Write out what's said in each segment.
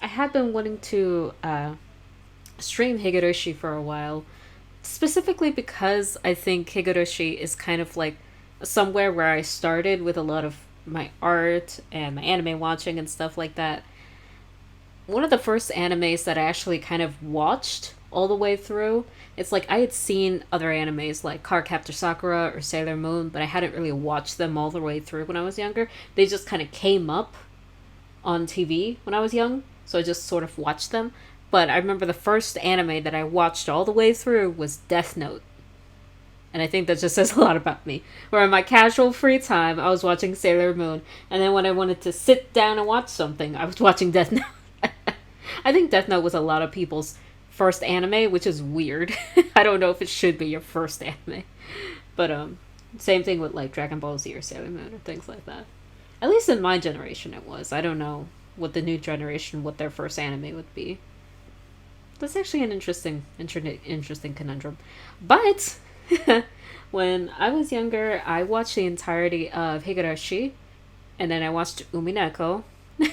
I had been wanting to stream Higurashi for a while, specifically because I think Higurashi is kind of like somewhere where I started with a lot of my art and my anime watching and stuff like that. One of the first animes that I actually kind of watched all the way through. It's like I had seen other animes like Cardcaptor Sakura or Sailor Moon, but I hadn't really watched them all the way through when I was younger. They just kind of came up on TV when I was young, so I just sort of watched them. But I remember the first anime that I watched all the way through was Death Note. And I think that just says a lot about me. Where in my casual free time, I was watching Sailor Moon, and then when I wanted to sit down and watch something, I was watching Death Note. I think Death Note was a lot of people's first anime, which is weird. I don't know if it should be your first anime. But same thing with like Dragon Ball Z or Sailor Moon or things like that. At least in my generation it was. I don't know what the new generation what their first anime would be. That's actually an interesting conundrum. But when I was younger, I watched the entirety of Higurashi, and then I watched Umineko,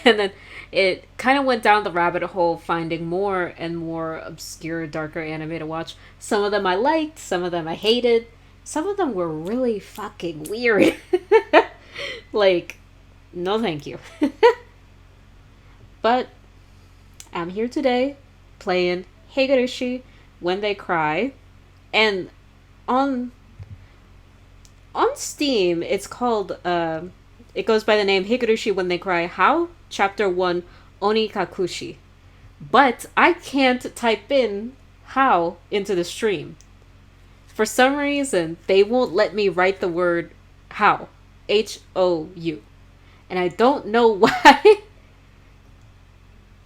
and then it kind of went down the rabbit hole, finding more and more obscure, darker anime to watch. Some of them I liked, some of them I hated, some of them were really fucking weird. Like, no thank you. But I'm here today playing Higurashi When They Cry, and on Steam it's called it goes by the name Higurashi When They Cry How Chapter 1 Onikakushi. But I can't type in how into the stream. For some reason, they won't let me write the word how. Hou. And I don't know why.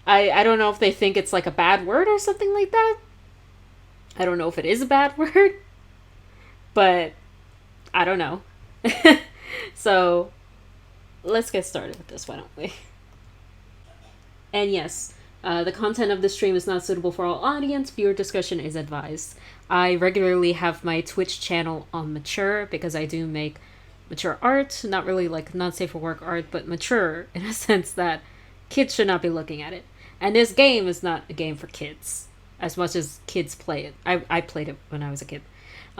I don't know if they think it's like a bad word or something like that. I don't know if it is a bad word. But I don't know. So let's get started with this, why don't we? And yes, the content of the stream is not suitable for all audience. Viewer discretion is advised. I regularly have my Twitch channel on mature because I do make mature art. Not really like not safe for work art, but mature in a sense that kids should not be looking at it. And this game is not a game for kids as much as kids play it. I played it when I was a kid.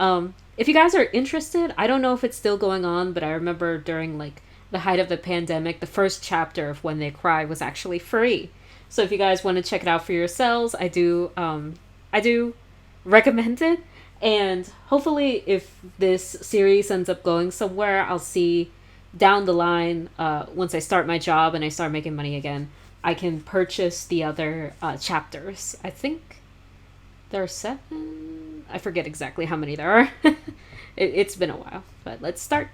If you guys are interested, I don't know if it's still going on, but I remember during like the height of the pandemic, the first chapter of When They Cry was actually free. So if you guys want to check it out for yourselves, I do recommend it. And hopefully, if this series ends up going somewhere, I'll see down the line, once I start my job and I start making money again, I can purchase the other chapters. I think there are 7. I forget exactly how many there are. It's been a while, but let's start.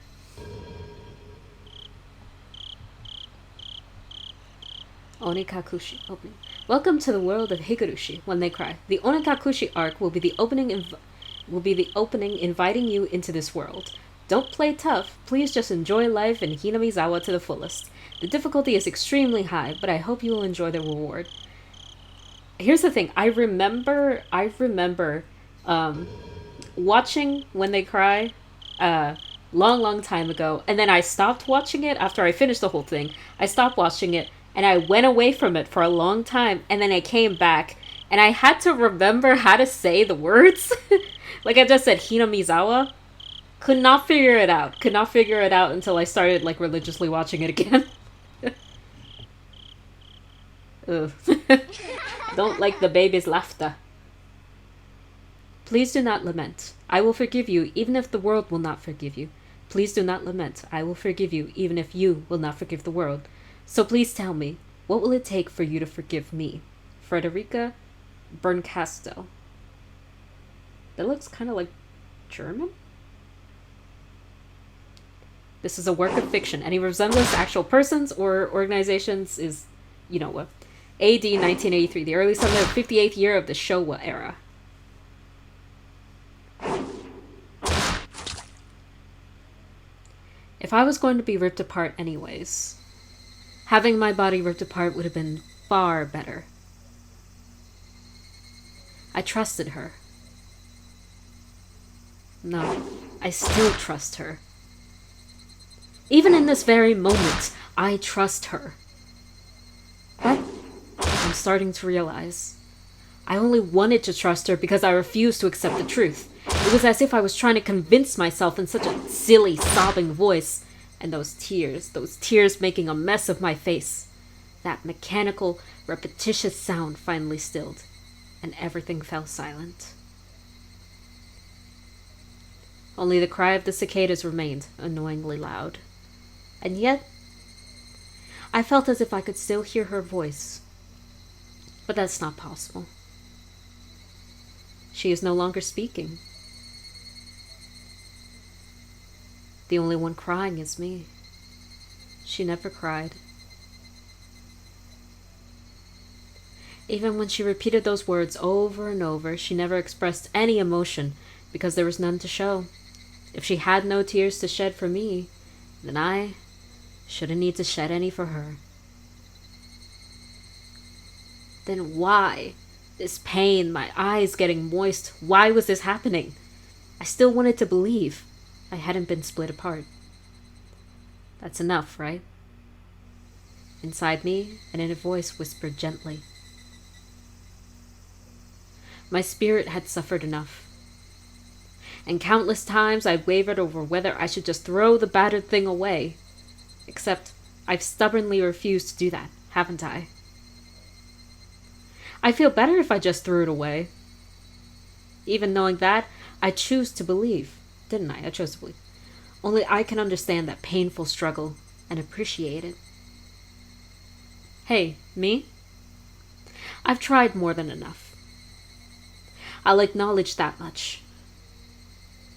Onikakushi opening. Welcome to the world of Higurashi When They Cry. The Onikakushi arc will be the opening inviting you into this world. Don't play tough, please just enjoy life in Hinamizawa to the fullest. The difficulty is extremely high, but I hope you will enjoy the reward. Here's the thing, I remember watching When They Cry long time ago, and then I stopped watching it after I finished the whole thing. I stopped watching it, and I went away from it for a long time, and then I came back, and I had to remember how to say the words. Like I just said, Hinamizawa. Could not figure it out. Could not figure it out until I started like religiously watching it again. Ugh. Don't like the baby's laughter. Please do not lament. I will forgive you even if the world will not forgive you. Please do not lament. I will forgive you even if you will not forgive the world. So please tell me, what will it take for you to forgive me? Frederica Berncastel. That looks kind of like German? This is a work of fiction. Any resemblance to actual persons or organizations is, you know what, AD 1983, the early summer of the 58th year of the Showa era. If I was going to be ripped apart anyways, having my body ripped apart would have been far better. I trusted her. No, I still trust her. Even in this very moment, I trust her. But I'm starting to realize I only wanted to trust her because I refused to accept the truth. It was as if I was trying to convince myself in such a silly, sobbing voice. And those tears making a mess of my face. That mechanical, repetitious sound finally stilled, and everything fell silent. Only the cry of the cicadas remained annoyingly loud. And yet, I felt as if I could still hear her voice. But that's not possible. She is no longer speaking. The only one crying is me. She never cried. Even when she repeated those words over and over, she never expressed any emotion because there was none to show. If she had no tears to shed for me, then I shouldn't need to shed any for her. Then why? This pain, my eyes getting moist, why was this happening? I still wanted to believe I hadn't been split apart. That's enough, right? Inside me, an inner voice whispered gently. My spirit had suffered enough. And countless times I wavered over whether I should just throw the battered thing away. Except I've stubbornly refused to do that, haven't I? I feel better if I just threw it away. Even knowing that, I choose to believe, didn't I? I chose to believe. Only I can understand that painful struggle and appreciate it. Hey, me? I've tried more than enough. I'll acknowledge that much.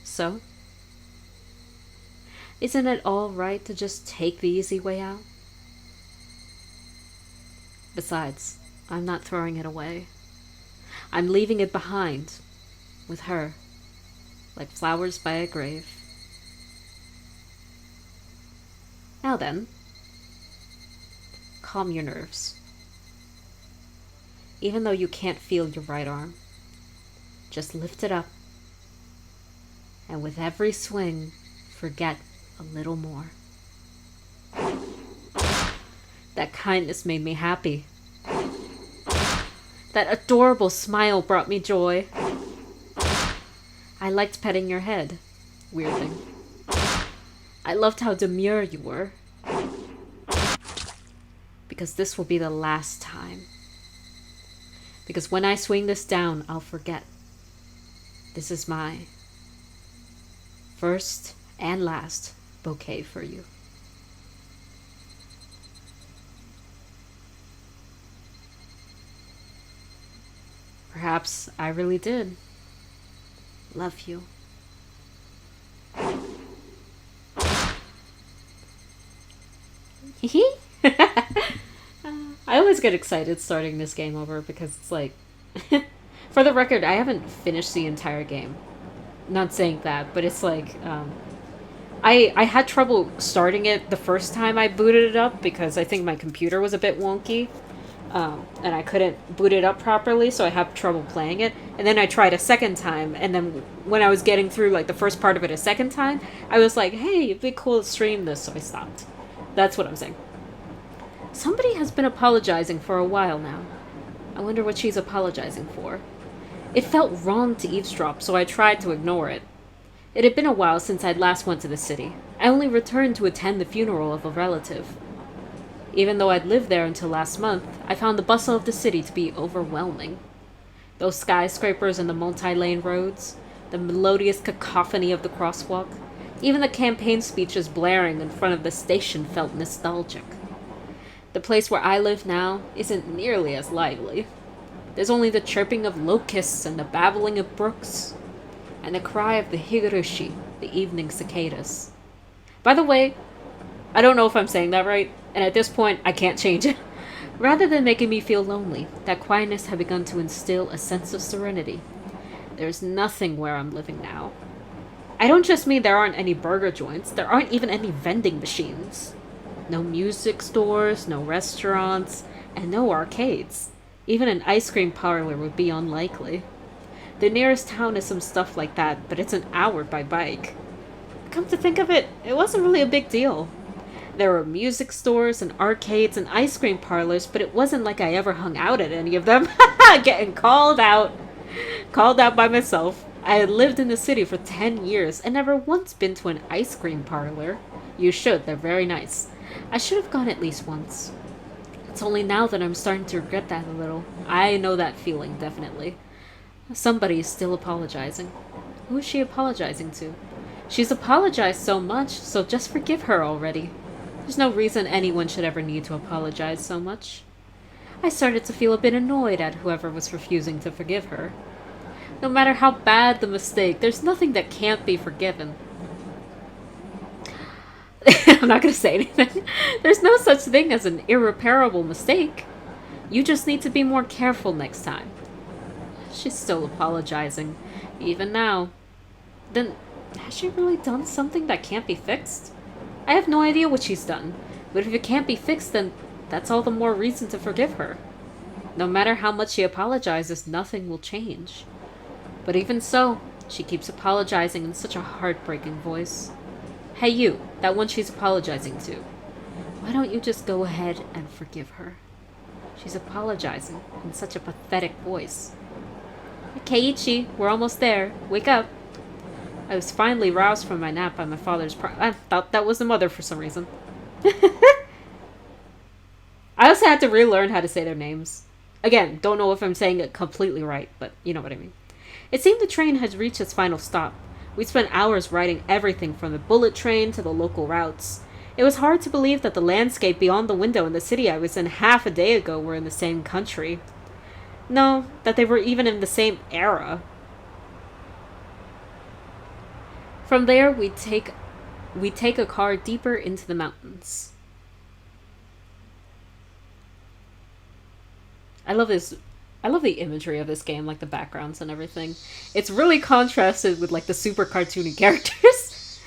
So? Isn't it all right to just take the easy way out? Besides, I'm not throwing it away. I'm leaving it behind, with her, like flowers by a grave. Now then, calm your nerves. Even though you can't feel your right arm, just lift it up, and with every swing, forget a little more. That kindness made me happy. That adorable smile brought me joy. I liked petting your head. Weird thing. I loved how demure you were. Because this will be the last time. Because when I swing this down, I'll forget. This is my first and last bouquet for you. Perhaps I really did love you. I always get excited starting this game over because it's like, for the record, I haven't finished the entire game. Not saying that, but it's like, I had trouble starting it the first time I booted it up because I think my computer was a bit wonky. And I couldn't boot it up properly, so I had trouble playing it. And then I tried a second time, and then when I was getting through like the first part of it a second time, I was like, hey, it'd be cool to stream this, so I stopped. That's what I'm saying. Somebody has been apologizing for a while now. I wonder what she's apologizing for. It felt wrong to eavesdrop, so I tried to ignore it. It had been a while since I'd last went to the city. I only returned to attend the funeral of a relative. Even though I'd lived there until last month, I found the bustle of the city to be overwhelming. Those skyscrapers and the multi-lane roads, the melodious cacophony of the crosswalk, even the campaign speeches blaring in front of the station felt nostalgic. The place where I live now isn't nearly as lively. There's only the chirping of locusts and the babbling of brooks, and the cry of the Higurashi, the evening cicadas. By the way, I don't know if I'm saying that right, and at this point, I can't change it. Rather than making me feel lonely, that quietness had begun to instill a sense of serenity. There's nothing where I'm living now. I don't just mean there aren't any burger joints, there aren't even any vending machines. No music stores, no restaurants, and no arcades. Even an ice cream parlor would be unlikely. The nearest town is some stuff like that, but it's an hour by bike. Come to think of it, it wasn't really a big deal. There were music stores and arcades and ice cream parlors, but it wasn't like I ever hung out at any of them. Getting called out. Called out by myself. I had lived in the city for 10 years and never once been to an ice cream parlor. You should, they're very nice. I should have gone at least once. It's only now that I'm starting to regret that a little. I know that feeling, definitely. Somebody is still apologizing. Who is she apologizing to? She's apologized so much, so just forgive her already. There's no reason anyone should ever need to apologize so much. I started to feel a bit annoyed at whoever was refusing to forgive her. No matter how bad the mistake, there's nothing that can't be forgiven. I'm not going to say anything. There's no such thing as an irreparable mistake. You just need to be more careful next time. She's still apologizing, even now. Then, has she really done something that can't be fixed? I have no idea what she's done, but if it can't be fixed, then that's all the more reason to forgive her. No matter how much she apologizes, nothing will change. But even so, she keeps apologizing in such a heartbreaking voice. Hey you, that one she's apologizing to. Why don't you just go ahead and forgive her? She's apologizing in such a pathetic voice. Keiichi, we're almost there. Wake up. I was finally roused from my nap by my father's I thought that was the mother for some reason. I also had to relearn how to say their names. Again, don't know if I'm saying it completely right, but you know what I mean. It seemed the train had reached its final stop. We spent hours riding everything from the bullet train to the local routes. It was hard to believe that the landscape beyond the window in the city I was in half a day ago were in the same country. No, that they were even in the same era. From there, we take a car deeper into the mountains. I love the imagery of this game, like the backgrounds and everything. It's really contrasted with like the super cartoony characters.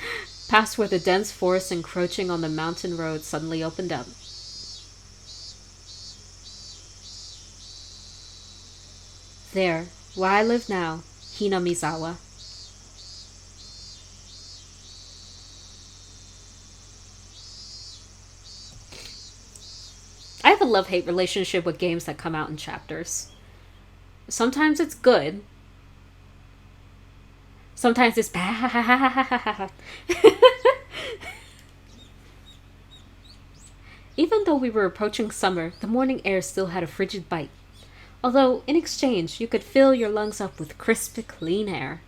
Past where the dense forest encroaching on the mountain road suddenly opened up. There, where I live now, Hinamizawa. I have a love-hate relationship with games that come out in chapters. Sometimes it's good. Sometimes it's bad. Even though we were approaching summer, the morning air still had a frigid bite. Although, in exchange, you could fill your lungs up with crisp, clean air.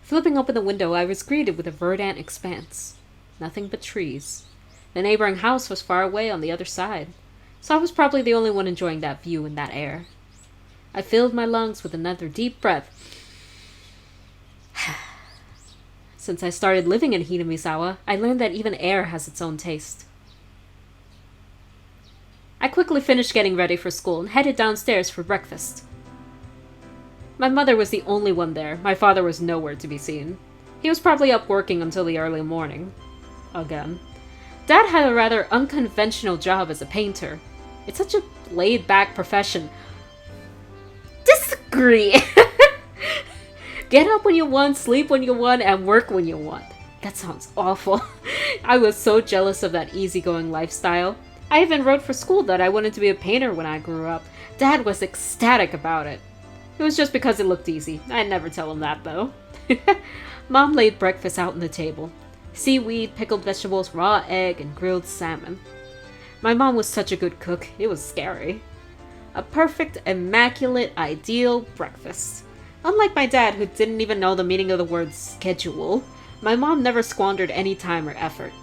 Flipping open the window, I was greeted with a verdant expanse. Nothing but trees. The neighboring house was far away on the other side, so I was probably the only one enjoying that view and that air. I filled my lungs with another deep breath. Since I started living in Hinamizawa, I learned that even air has its own taste. I quickly finished getting ready for school and headed downstairs for breakfast. My mother was the only one there. My father was nowhere to be seen. He was probably up working until the early morning. Again. Dad had a rather unconventional job as a painter. It's such a laid-back profession. Disagree! Get up when you want, sleep when you want, and work when you want. That sounds awful. I was so jealous of that easygoing lifestyle. I even wrote for school that I wanted to be a painter when I grew up. Dad was ecstatic about it. It was just because it looked easy. I'd never tell him that, though. Mom laid breakfast out on the table. Seaweed, pickled vegetables, raw egg, and grilled salmon. My mom was such a good cook, it was scary. A perfect, immaculate, ideal breakfast. Unlike my dad, who didn't even know the meaning of the word schedule, my mom never squandered any time or effort.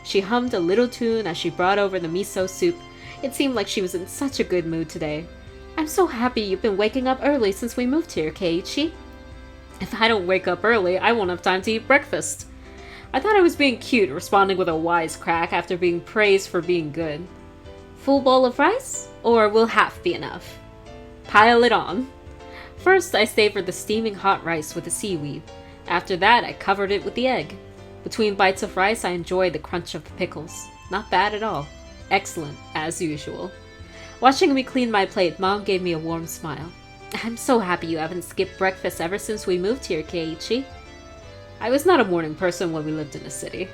She hummed a little tune as she brought over the miso soup. It seemed like she was in such a good mood today. I'm so happy you've been waking up early since we moved here, Keiichi. If I don't wake up early, I won't have time to eat breakfast. I thought I was being cute, responding with a wisecrack after being praised for being good. Full bowl of rice? Or will half be enough? Pile it on. First, I savored the steaming hot rice with the seaweed. After that, I covered it with the egg. Between bites of rice, I enjoyed the crunch of the pickles. Not bad at all. Excellent, as usual. Watching me clean my plate, Mom gave me a warm smile. I'm so happy you haven't skipped breakfast ever since we moved here, Keiichi. I was not a morning person when we lived in the city.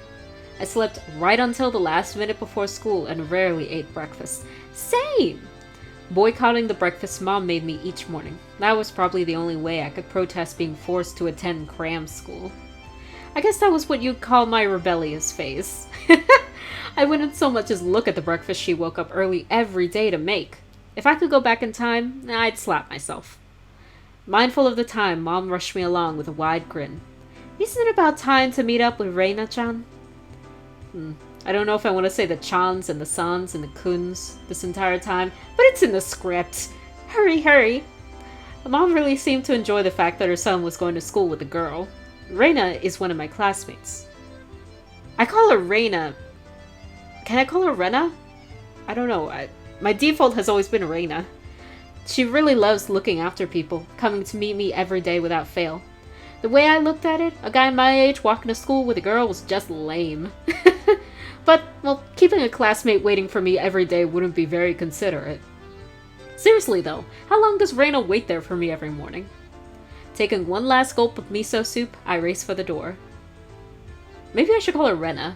I slept right until the last minute before school and rarely ate breakfast. Same! Boycotting the breakfast Mom made me each morning. That was probably the only way I could protest being forced to attend cram school. I guess that was what you'd call my rebellious phase. I wouldn't so much as look at the breakfast she woke up early every day to make. If I could go back in time, I'd slap myself. Mindful of the time, Mom rushed me along with a wide grin. Isn't it about time to meet up with Reina-chan? I don't know if I want to say the chans and the sans and the kuns this entire time, but it's in the script. Hurry, hurry. Mom really seemed to enjoy the fact that her son was going to school with a girl. Reina is one of my classmates. I call her Reina. Can I call her Rena? I don't know. My default has always been Reina. She really loves looking after people, coming to meet me every day without fail. The way I looked at it, a guy my age walking to school with a girl was just lame. But, well, keeping a classmate waiting for me every day wouldn't be very considerate. Seriously though, how long does Reina wait there for me every morning? Taking one last gulp of miso soup, I race for the door. Maybe I should call her Rena.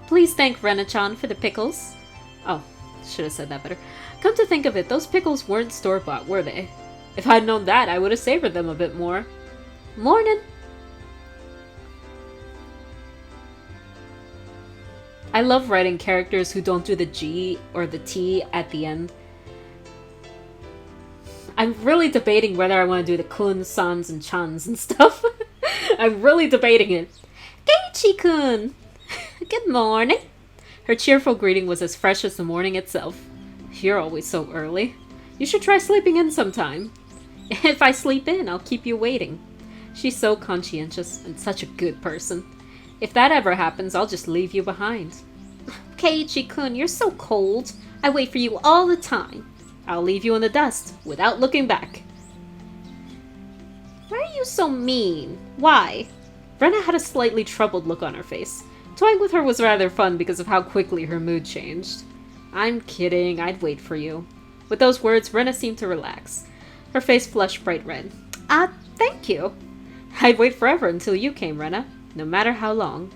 Please thank Rena-chan for the pickles. Oh, should have said that better. Come to think of it, those pickles weren't store-bought, were they? If I'd known that, I would have savored them a bit more. Morning! I love writing characters who don't do the G or the T at the end. I'm really debating whether I want to do the kuns, sans, and chans and stuff. I'm really debating it. Keiichi-kun! Good morning! Her cheerful greeting was as fresh as the morning itself. You're always so early. You should try sleeping in sometime. If I sleep in, I'll keep you waiting. She's so conscientious and such a good person. If that ever happens, I'll just leave you behind. Keiichi-kun, you're so cold. I wait for you all the time. I'll leave you in the dust, without looking back. Why are you so mean? Why? Rena had a slightly troubled look on her face. Toying with her was rather fun because of how quickly her mood changed. I'm kidding, I'd wait for you. With those words, Rena seemed to relax. Her face flushed bright red. Thank you. I'd wait forever until you came, Rena. No matter how long.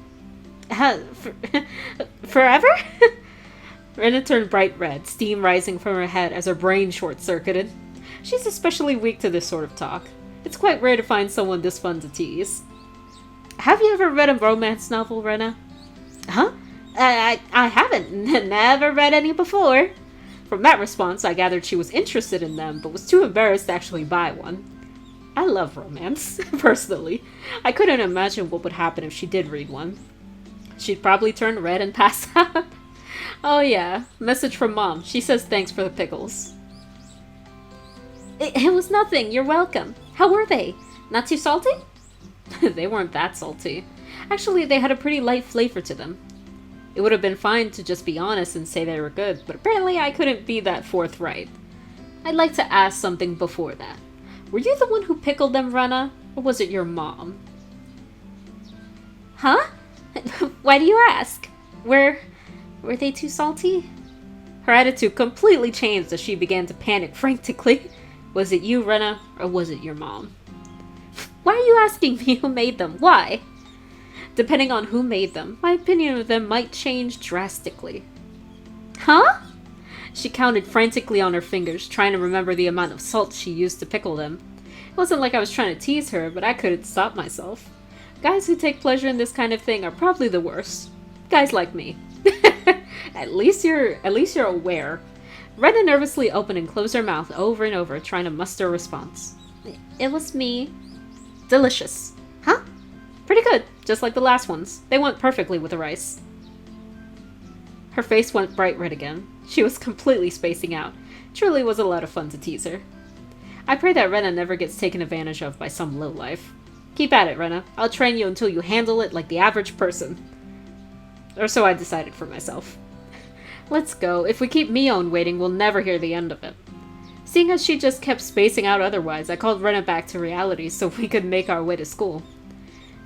Forever? Rena turned bright red, steam rising from her head as her brain short-circuited. She's especially weak to this sort of talk. It's quite rare to find someone this fun to tease. Have you ever read a romance novel, Rena? Huh? I haven't. Never read any before. From that response, I gathered she was interested in them, but was too embarrassed to actually buy one. I love romance, personally. I couldn't imagine what would happen if she did read one. She'd probably turn red and pass out. Oh yeah, message from Mom. She says thanks for the pickles. It was nothing, you're welcome. How were they? Not too salty? They weren't that salty. Actually, they had a pretty light flavor to them. It would have been fine to just be honest and say they were good, but apparently I couldn't be that forthright. I'd like to ask something before that. Were you the one who pickled them, Rena? Or was it your mom? Huh? Why do you ask? Were they too salty? Her attitude completely changed as she began to panic frantically. Was it you, Rena, or was it your mom? Why are you asking me who made them? Why? Depending on who made them, my opinion of them might change drastically. Huh? She counted frantically on her fingers, trying to remember the amount of salt she used to pickle them. It wasn't like I was trying to tease her, but I couldn't stop myself. Guys who take pleasure in this kind of thing are probably the worst. Guys like me. At least you're aware. Rena nervously opened and closed her mouth over and over, trying to muster a response. It was me. Delicious. Huh? Pretty good, just like the last ones. They went perfectly with the rice. Her face went bright red again. She was completely spacing out. Truly was a lot of fun to tease her. I pray that Rena never gets taken advantage of by some lowlife. Keep at it, Rena. I'll train you until you handle it like the average person. Or so I decided for myself. Let's go. If we keep Mion waiting, we'll never hear the end of it. Seeing as she just kept spacing out otherwise, I called Rena back to reality so we could make our way to school.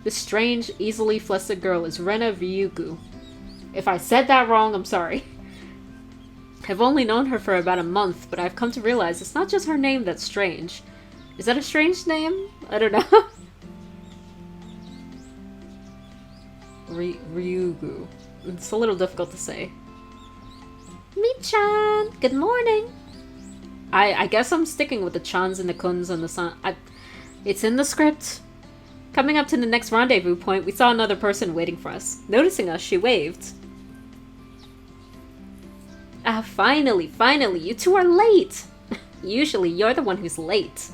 This strange, easily flustered girl is Rena Ryugu. If I said that wrong, I'm sorry. I've only known her for about a month, but I've come to realize it's not just her name that's strange. Is that a strange name? I don't know. Ryugu. It's a little difficult to say. Mi-chan! Good morning! I guess I'm sticking with the chans and the kuns and the san. It's in the script. Coming up to the next rendezvous point, we saw another person waiting for us. Noticing us, she waved. Ah, finally, you two are late! Usually, you're the one who's late.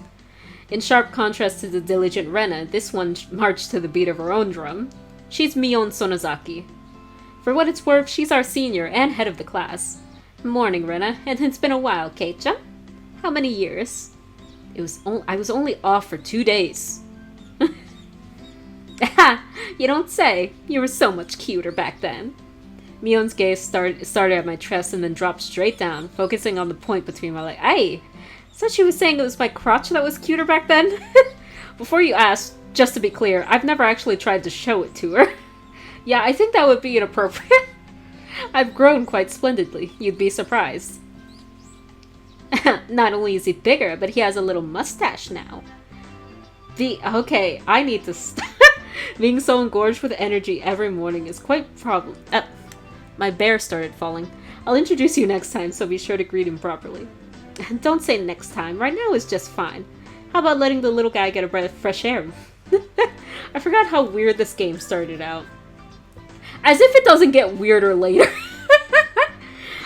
In sharp contrast to the diligent Rena, this one marched to the beat of her own drum. She's Mion Sonozaki. For what it's worth, she's our senior and head of the class. Morning, Rena, and it's been a while, Keicha. How many years? I was only off for 2 days. Ha! You don't say. You were so much cuter back then. Mion's gaze started at my chest and then dropped straight down, focusing on the point between my legs. Aye! So she was saying it was my crotch that was cuter back then? Before you ask, just to be clear, I've never actually tried to show it to her. Yeah, I think that would be inappropriate. I've grown quite splendidly. You'd be surprised. Not only is he bigger, but he has a little mustache now. Okay, I need to stop. Being so engorged with energy every morning is quite problem. My bear started falling. I'll introduce you next time, so be sure to greet him properly. Don't say next time. Right now is just fine. How about letting the little guy get a breath of fresh air? I forgot how weird this game started out. As if it doesn't get weirder later.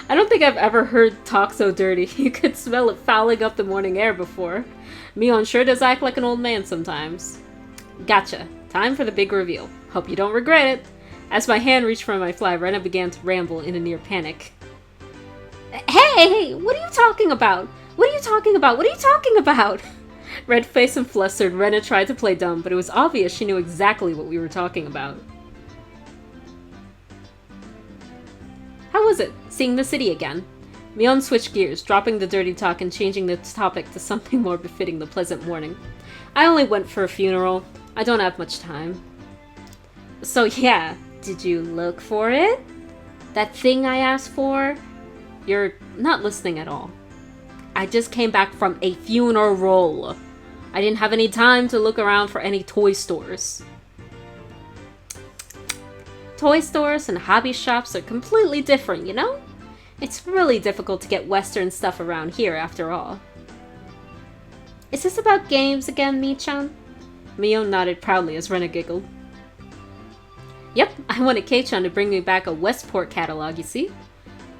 I don't think I've ever heard talk so dirty. You could smell it fouling up the morning air before. Mion sure does act like an old man sometimes. Gotcha. Time for the big reveal. Hope you don't regret it. As my hand reached for my fly, Rena began to ramble in a near panic. Hey! What are you talking about? What are you talking about? What are you talking about? Red-faced and flustered, Rena tried to play dumb, but it was obvious she knew exactly what we were talking about. How was it, seeing the city again? Mion switched gears, dropping the dirty talk and changing the topic to something more befitting the pleasant morning. I only went for a funeral. I don't have much time. So yeah, did you look for it? That thing I asked for? You're not listening at all. I just came back from a funeral. I didn't have any time to look around for any toy stores. Toy stores and hobby shops are completely different, you know? It's really difficult to get Western stuff around here, after all. Is this about games again, Mi-chan? Mio nodded proudly as Rena giggled. Yep, I wanted Kei-chan to bring me back a Westport catalog, you see?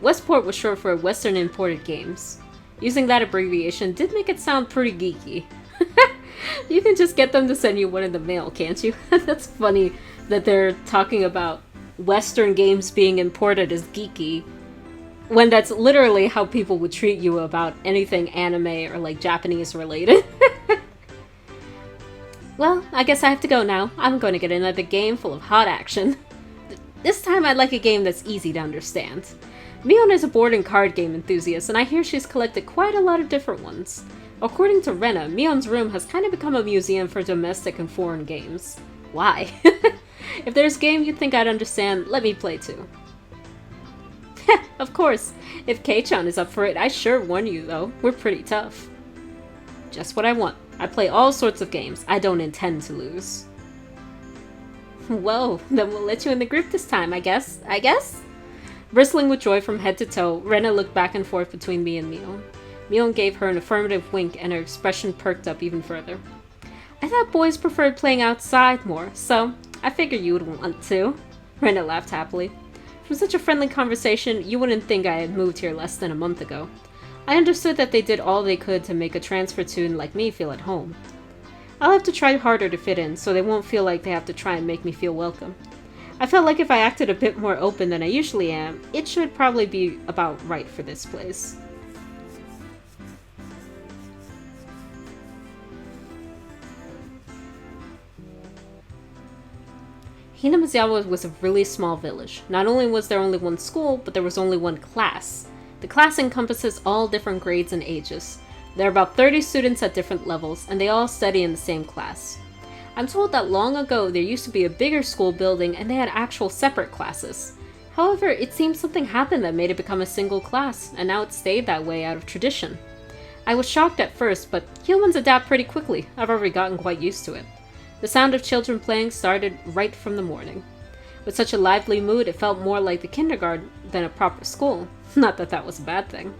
Westport was short for Western Imported Games. Using that abbreviation did make it sound pretty geeky. You can just get them to send you one in the mail, can't you? That's funny that they're talking about Western games being imported as geeky, when that's literally how people would treat you about anything anime or like Japanese related. Well, I guess I have to go now. I'm going to get another game full of hot action. This time I'd like a game that's easy to understand. Mion is a board and card game enthusiast, and I hear she's collected quite a lot of different ones. According to Rena, Mion's room has kind of become a museum for domestic and foreign games. Why? If there's a game you think I'd understand, let me play too. Of course. If Kei-chan is up for it, I sure warn you though. We're pretty tough. Just what I want. I play all sorts of games. I don't intend to lose. Whoa, then we'll let you in the group this time, I guess? Bristling with joy from head to toe, Rena looked back and forth between me and Mion. Mion gave her an affirmative wink and her expression perked up even further. I thought boys preferred playing outside more, so I figured you would want to. Rena laughed happily. From such a friendly conversation, you wouldn't think I had moved here less than a month ago. I understood that they did all they could to make a transfer student like me feel at home. I'll have to try harder to fit in, so they won't feel like they have to try and make me feel welcome. I felt like if I acted a bit more open than I usually am, it should probably be about right for this place. Hinamizawa was a really small village. Not only was there only one school, but there was only one class. The class encompasses all different grades and ages. There are about 30 students at different levels, and they all study in the same class. I'm told that long ago there used to be a bigger school building and they had actual separate classes. However, it seems something happened that made it become a single class, and now it stayed that way out of tradition. I was shocked at first, but humans adapt pretty quickly. I've already gotten quite used to it. The sound of children playing started right from the morning. With such a lively mood, it felt more like the kindergarten than a proper school. Not that that was a bad thing.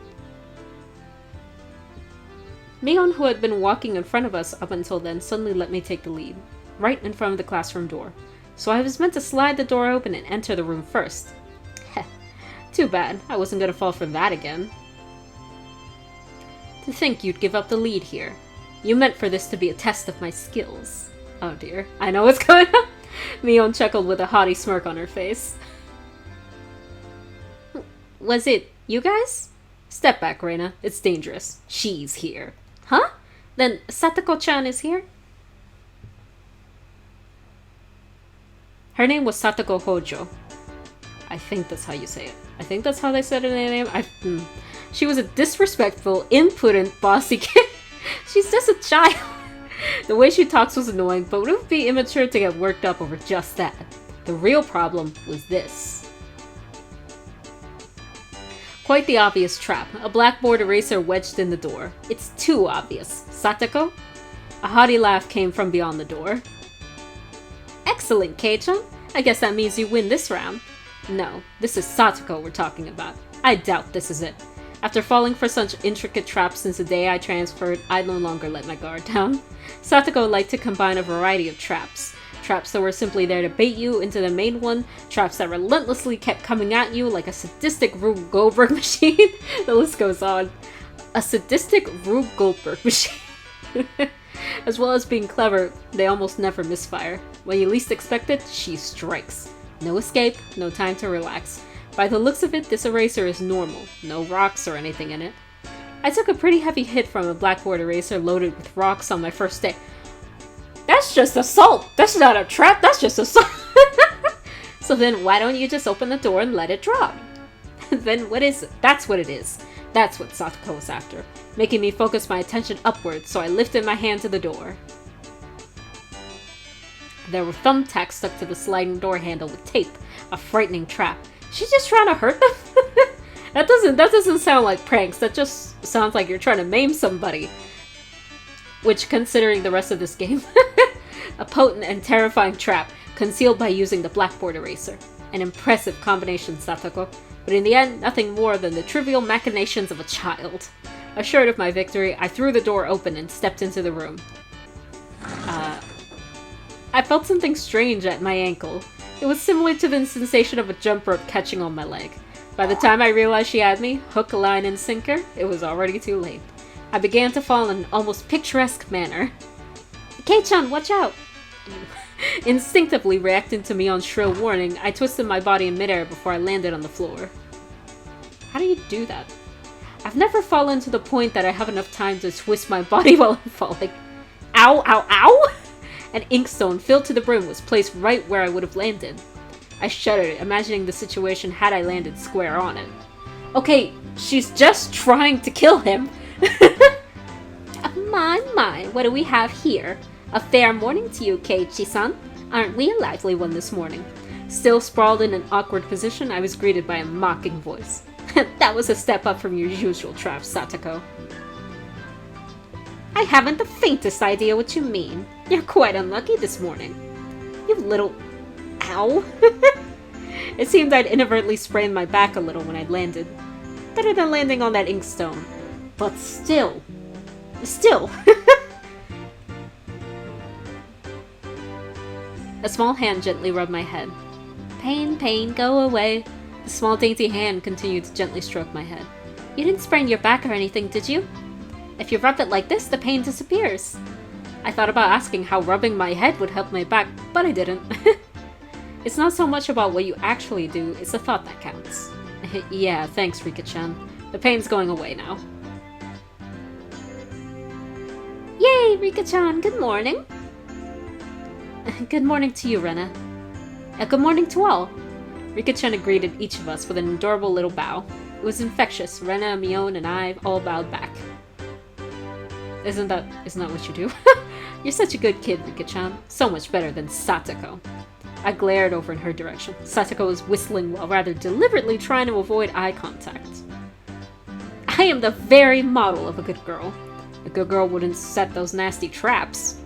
Mion, who had been walking in front of us up until then, suddenly let me take the lead, right in front of the classroom door. So I was meant to slide the door open and enter the room first. Heh, too bad. I wasn't gonna fall for that again. To think you'd give up the lead here. You meant for this to be a test of my skills. Oh dear, I know what's going on. Mion chuckled with a haughty smirk on her face. Was it you guys? Step back, Reina. It's dangerous. She's here. Huh? Then Satoko-chan is here? Her name was Satoko Hojo. I think that's how you say it. I think that's how they said her name. She was a disrespectful, impudent, bossy kid. She's just a child. The way she talks was annoying, but would it be immature to get worked up over just that? The real problem was this. Quite the obvious trap. A blackboard eraser wedged in the door. It's too obvious. Satoko? A haughty laugh came from beyond the door. Excellent, Kei-chan. I guess that means you win this round. No, this is Satoko we're talking about. I doubt this is it. After falling for such intricate traps since the day I transferred, I no longer let my guard down. Satoko liked to combine a variety of traps. Traps that were simply there to bait you into the main one, traps that relentlessly kept coming at you like a sadistic Rube Goldberg machine. The list goes on. A sadistic Rube Goldberg machine. As well as being clever, they almost never misfire. When you least expect it, she strikes. No escape, no time to relax. By the looks of it, this eraser is normal. No rocks or anything in it. I took a pretty heavy hit from a blackboard eraser loaded with rocks on my first day. That's just assault! That's not a trap, that's just assault! So then why don't you just open the door and let it drop? Then what is it? That's what it is. That's what Satoko was after, making me focus my attention upwards, so I lifted my hand to the door. There were thumbtacks stuck to the sliding door handle with tape, a frightening trap. She's just trying to hurt them? That doesn't sound like pranks, that just sounds like you're trying to maim somebody. Which, considering the rest of this game, a potent and terrifying trap, concealed by using the blackboard eraser. An impressive combination, Satoko, but in the end, nothing more than the trivial machinations of a child. Assured of my victory, I threw the door open and stepped into the room. I felt something strange at my ankle. It was similar to the sensation of a jump rope catching on my leg. By the time I realized she had me, hook, line, and sinker, it was already too late. I began to fall in an almost picturesque manner. Kei-chan, watch out! Instinctively reacting to Mion's shrill warning, I twisted my body in midair before I landed on the floor. How do you do that? I've never fallen to the point that I have enough time to twist my body while I'm falling. Ow, ow, ow! An inkstone filled to the brim was placed right where I would have landed. I shuddered, imagining the situation had I landed square on it. Okay, she's just trying to kill him. My, what do we have here? A fair morning to you, Keiichi-san. Aren't we a lively one this morning? Still sprawled in an awkward position, I was greeted by a mocking voice. That was a step up from your usual trap, Satoko. I haven't the faintest idea what you mean. You're quite unlucky this morning. You little... Ow. It seemed I'd inadvertently sprained my back a little when I'd landed. Better than landing on that inkstone. But still... A small hand gently rubbed my head. Pain, pain, go away. The small dainty hand continued to gently stroke my head. You didn't sprain your back or anything, did you? If you rub it like this, the pain disappears. I thought about asking how rubbing my head would help my back, but I didn't. It's not so much about what you actually do, it's the thought that counts. Yeah, thanks, Rika-chan. The pain's going away now. Yay, Rika-chan, good morning! Good morning to you, Rena. Good morning to all. Rika-chan greeted each of us with an adorable little bow. It was infectious. Rena, Mion, and I all bowed back. Isn't that what you do? You're such a good kid, Rika-chan. So much better than Satoko. I glared over in her direction. Satoko was whistling while rather deliberately trying to avoid eye contact. I am the very model of a good girl. A good girl wouldn't set those nasty traps.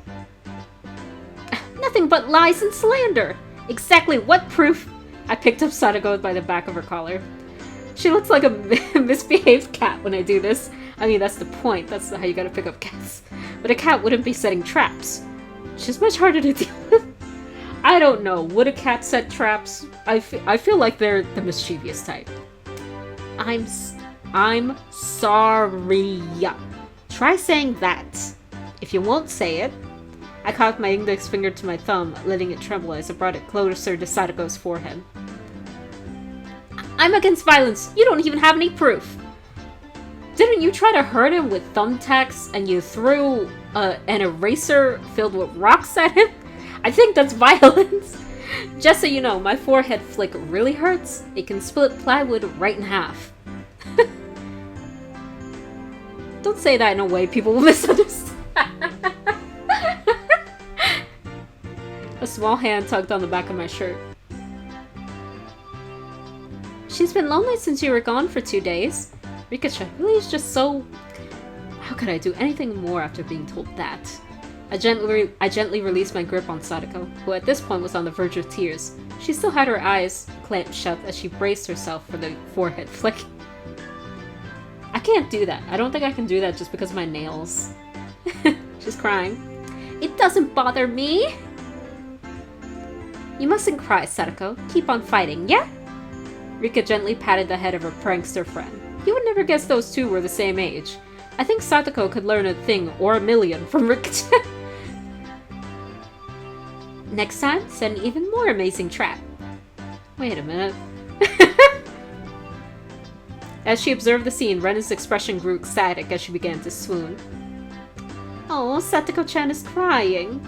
Nothing but lies and slander! Exactly what proof? I picked up Sadako by the back of her collar. She looks like a misbehaved cat when I do this. I mean, that's the point. That's how you gotta pick up cats. But a cat wouldn't be setting traps. She's much harder to deal with. I don't know. Would a cat set traps? I feel like they're the mischievous type. I'm sorry. Try saying that. If you won't say it. I cocked my index finger to my thumb, letting it tremble as I brought it closer to Sadako's forehead. I'm against violence. You don't even have any proof. Didn't you try to hurt him with thumbtacks and you threw an eraser filled with rocks at him? I think that's violence. Just so you know, my forehead flick really hurts. It can split plywood right in half. Don't say that in a way people will misunderstand. A small hand tugged on the back of my shirt. She's been lonely since you were gone for 2 days. Rika really is just so... How could I do anything more after being told that? I gently released my grip on Sadako, who at this point was on the verge of tears. She still had her eyes clamped shut as she braced herself for the forehead flick. I can't do that. I don't think I can do that just because of my nails. She's crying. It doesn't bother me! You mustn't cry, Sadako. Keep on fighting, yeah? Rika gently patted the head of her prankster friend. You would never guess those two were the same age. I think Sadako could learn a thing or a million from Rika. Next time, set an even more amazing trap. Wait a minute. As she observed the scene, Rena's expression grew ecstatic as she began to swoon. Oh, Satoko-chan is crying.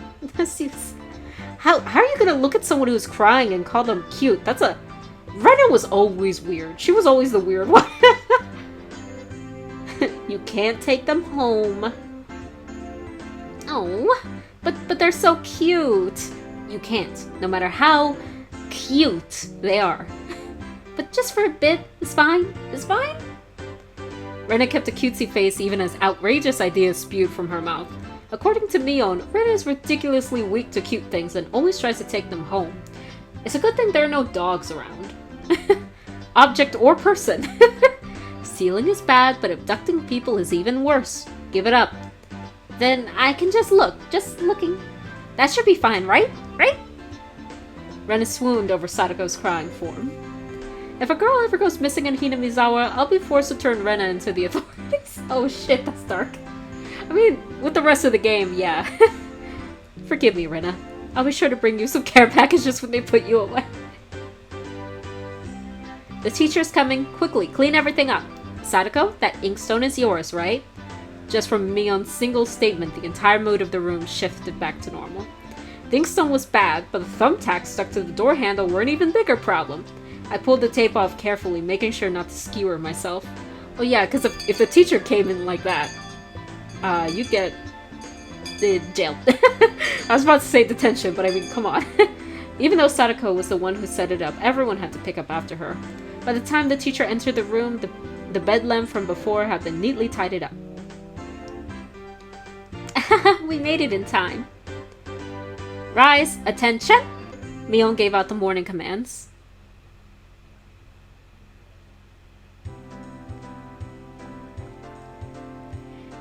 How are you gonna look at someone who's crying and call them cute? Rena was always weird. She was always the weird one. You can't take them home. Oh, but they're so cute. You can't, no matter how cute they are. But just for a bit, it's fine. It's fine. Rena kept a cutesy face even as outrageous ideas spewed from her mouth. According to Mion, Rena is ridiculously weak to cute things and always tries to take them home. It's a good thing there are no dogs around. Object or person. Stealing is bad, but abducting people is even worse. Give it up. Then I can just look. Just looking. That should be fine, right? Right? Rena swooned over Sadako's crying form. If a girl ever goes missing in Hinamizawa, I'll be forced to turn Rena into the authorities. Oh shit, that's dark. I mean, with the rest of the game, yeah. Forgive me, Rena. I'll be sure to bring you some care packages when they put you away. The teacher's coming. Quickly, clean everything up. Sadako, that inkstone is yours, right? Just from Mion's single statement, the entire mood of the room shifted back to normal. The inkstone was bad, but the thumbtacks stuck to the door handle were an even bigger problem. I pulled the tape off carefully, making sure not to skewer myself. Oh yeah, because if the teacher came in like that, you'd get jailed. I was about to say detention, but I mean, come on. Even though Sadako was the one who set it up, everyone had to pick up after her. By the time the teacher entered the room, the bed lamp from before had been neatly tidied up. We made it in time. Rise! Attention! Mion gave out the morning commands.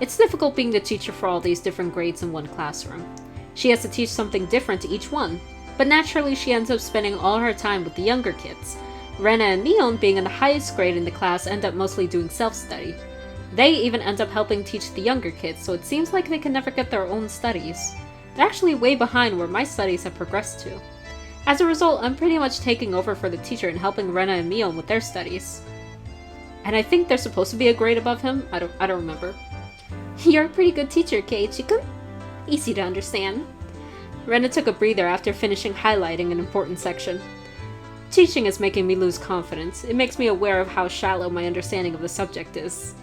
It's difficult being the teacher for all these different grades in one classroom. She has to teach something different to each one, but naturally she ends up spending all her time with the younger kids. Rena and Mion, being in the highest grade in the class, end up mostly doing self-study. They even end up helping teach the younger kids, so it seems like they can never get their own studies. They're actually way behind where my studies have progressed to. As a result, I'm pretty much taking over for the teacher and helping Rena and Mion with their studies. And I think they're supposed to be a grade above him? I don't remember. You're a pretty good teacher, Keiichi-kun. Easy to understand. Rena took a breather after finishing highlighting an important section. Teaching is making me lose confidence. It makes me aware of how shallow my understanding of the subject is.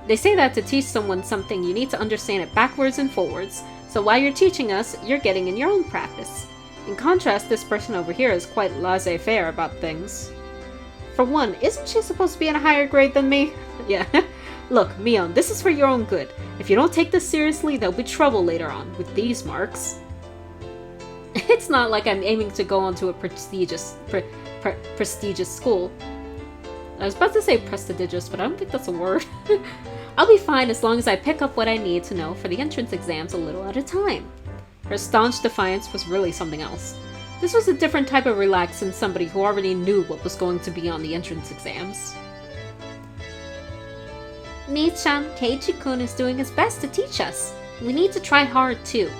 They say that to teach someone something, you need to understand it backwards and forwards, so while you're teaching us, you're getting in your own practice. In contrast, this person over here is quite laissez-faire about things. For one, isn't she supposed to be in a higher grade than me? Yeah. Look, Mion, this is for your own good. If you don't take this seriously, there'll be trouble later on with these marks. It's not like I'm aiming to go onto a prestigious school. I was about to say prestigious, but I don't think that's a word. I'll be fine as long as I pick up what I need to know for the entrance exams a little at a time. Her staunch defiance was really something else. This was a different type of relax than somebody who already knew what was going to be on the entrance exams. Nii-chan, Keiichi-kun is doing his best to teach us. We need to try hard too.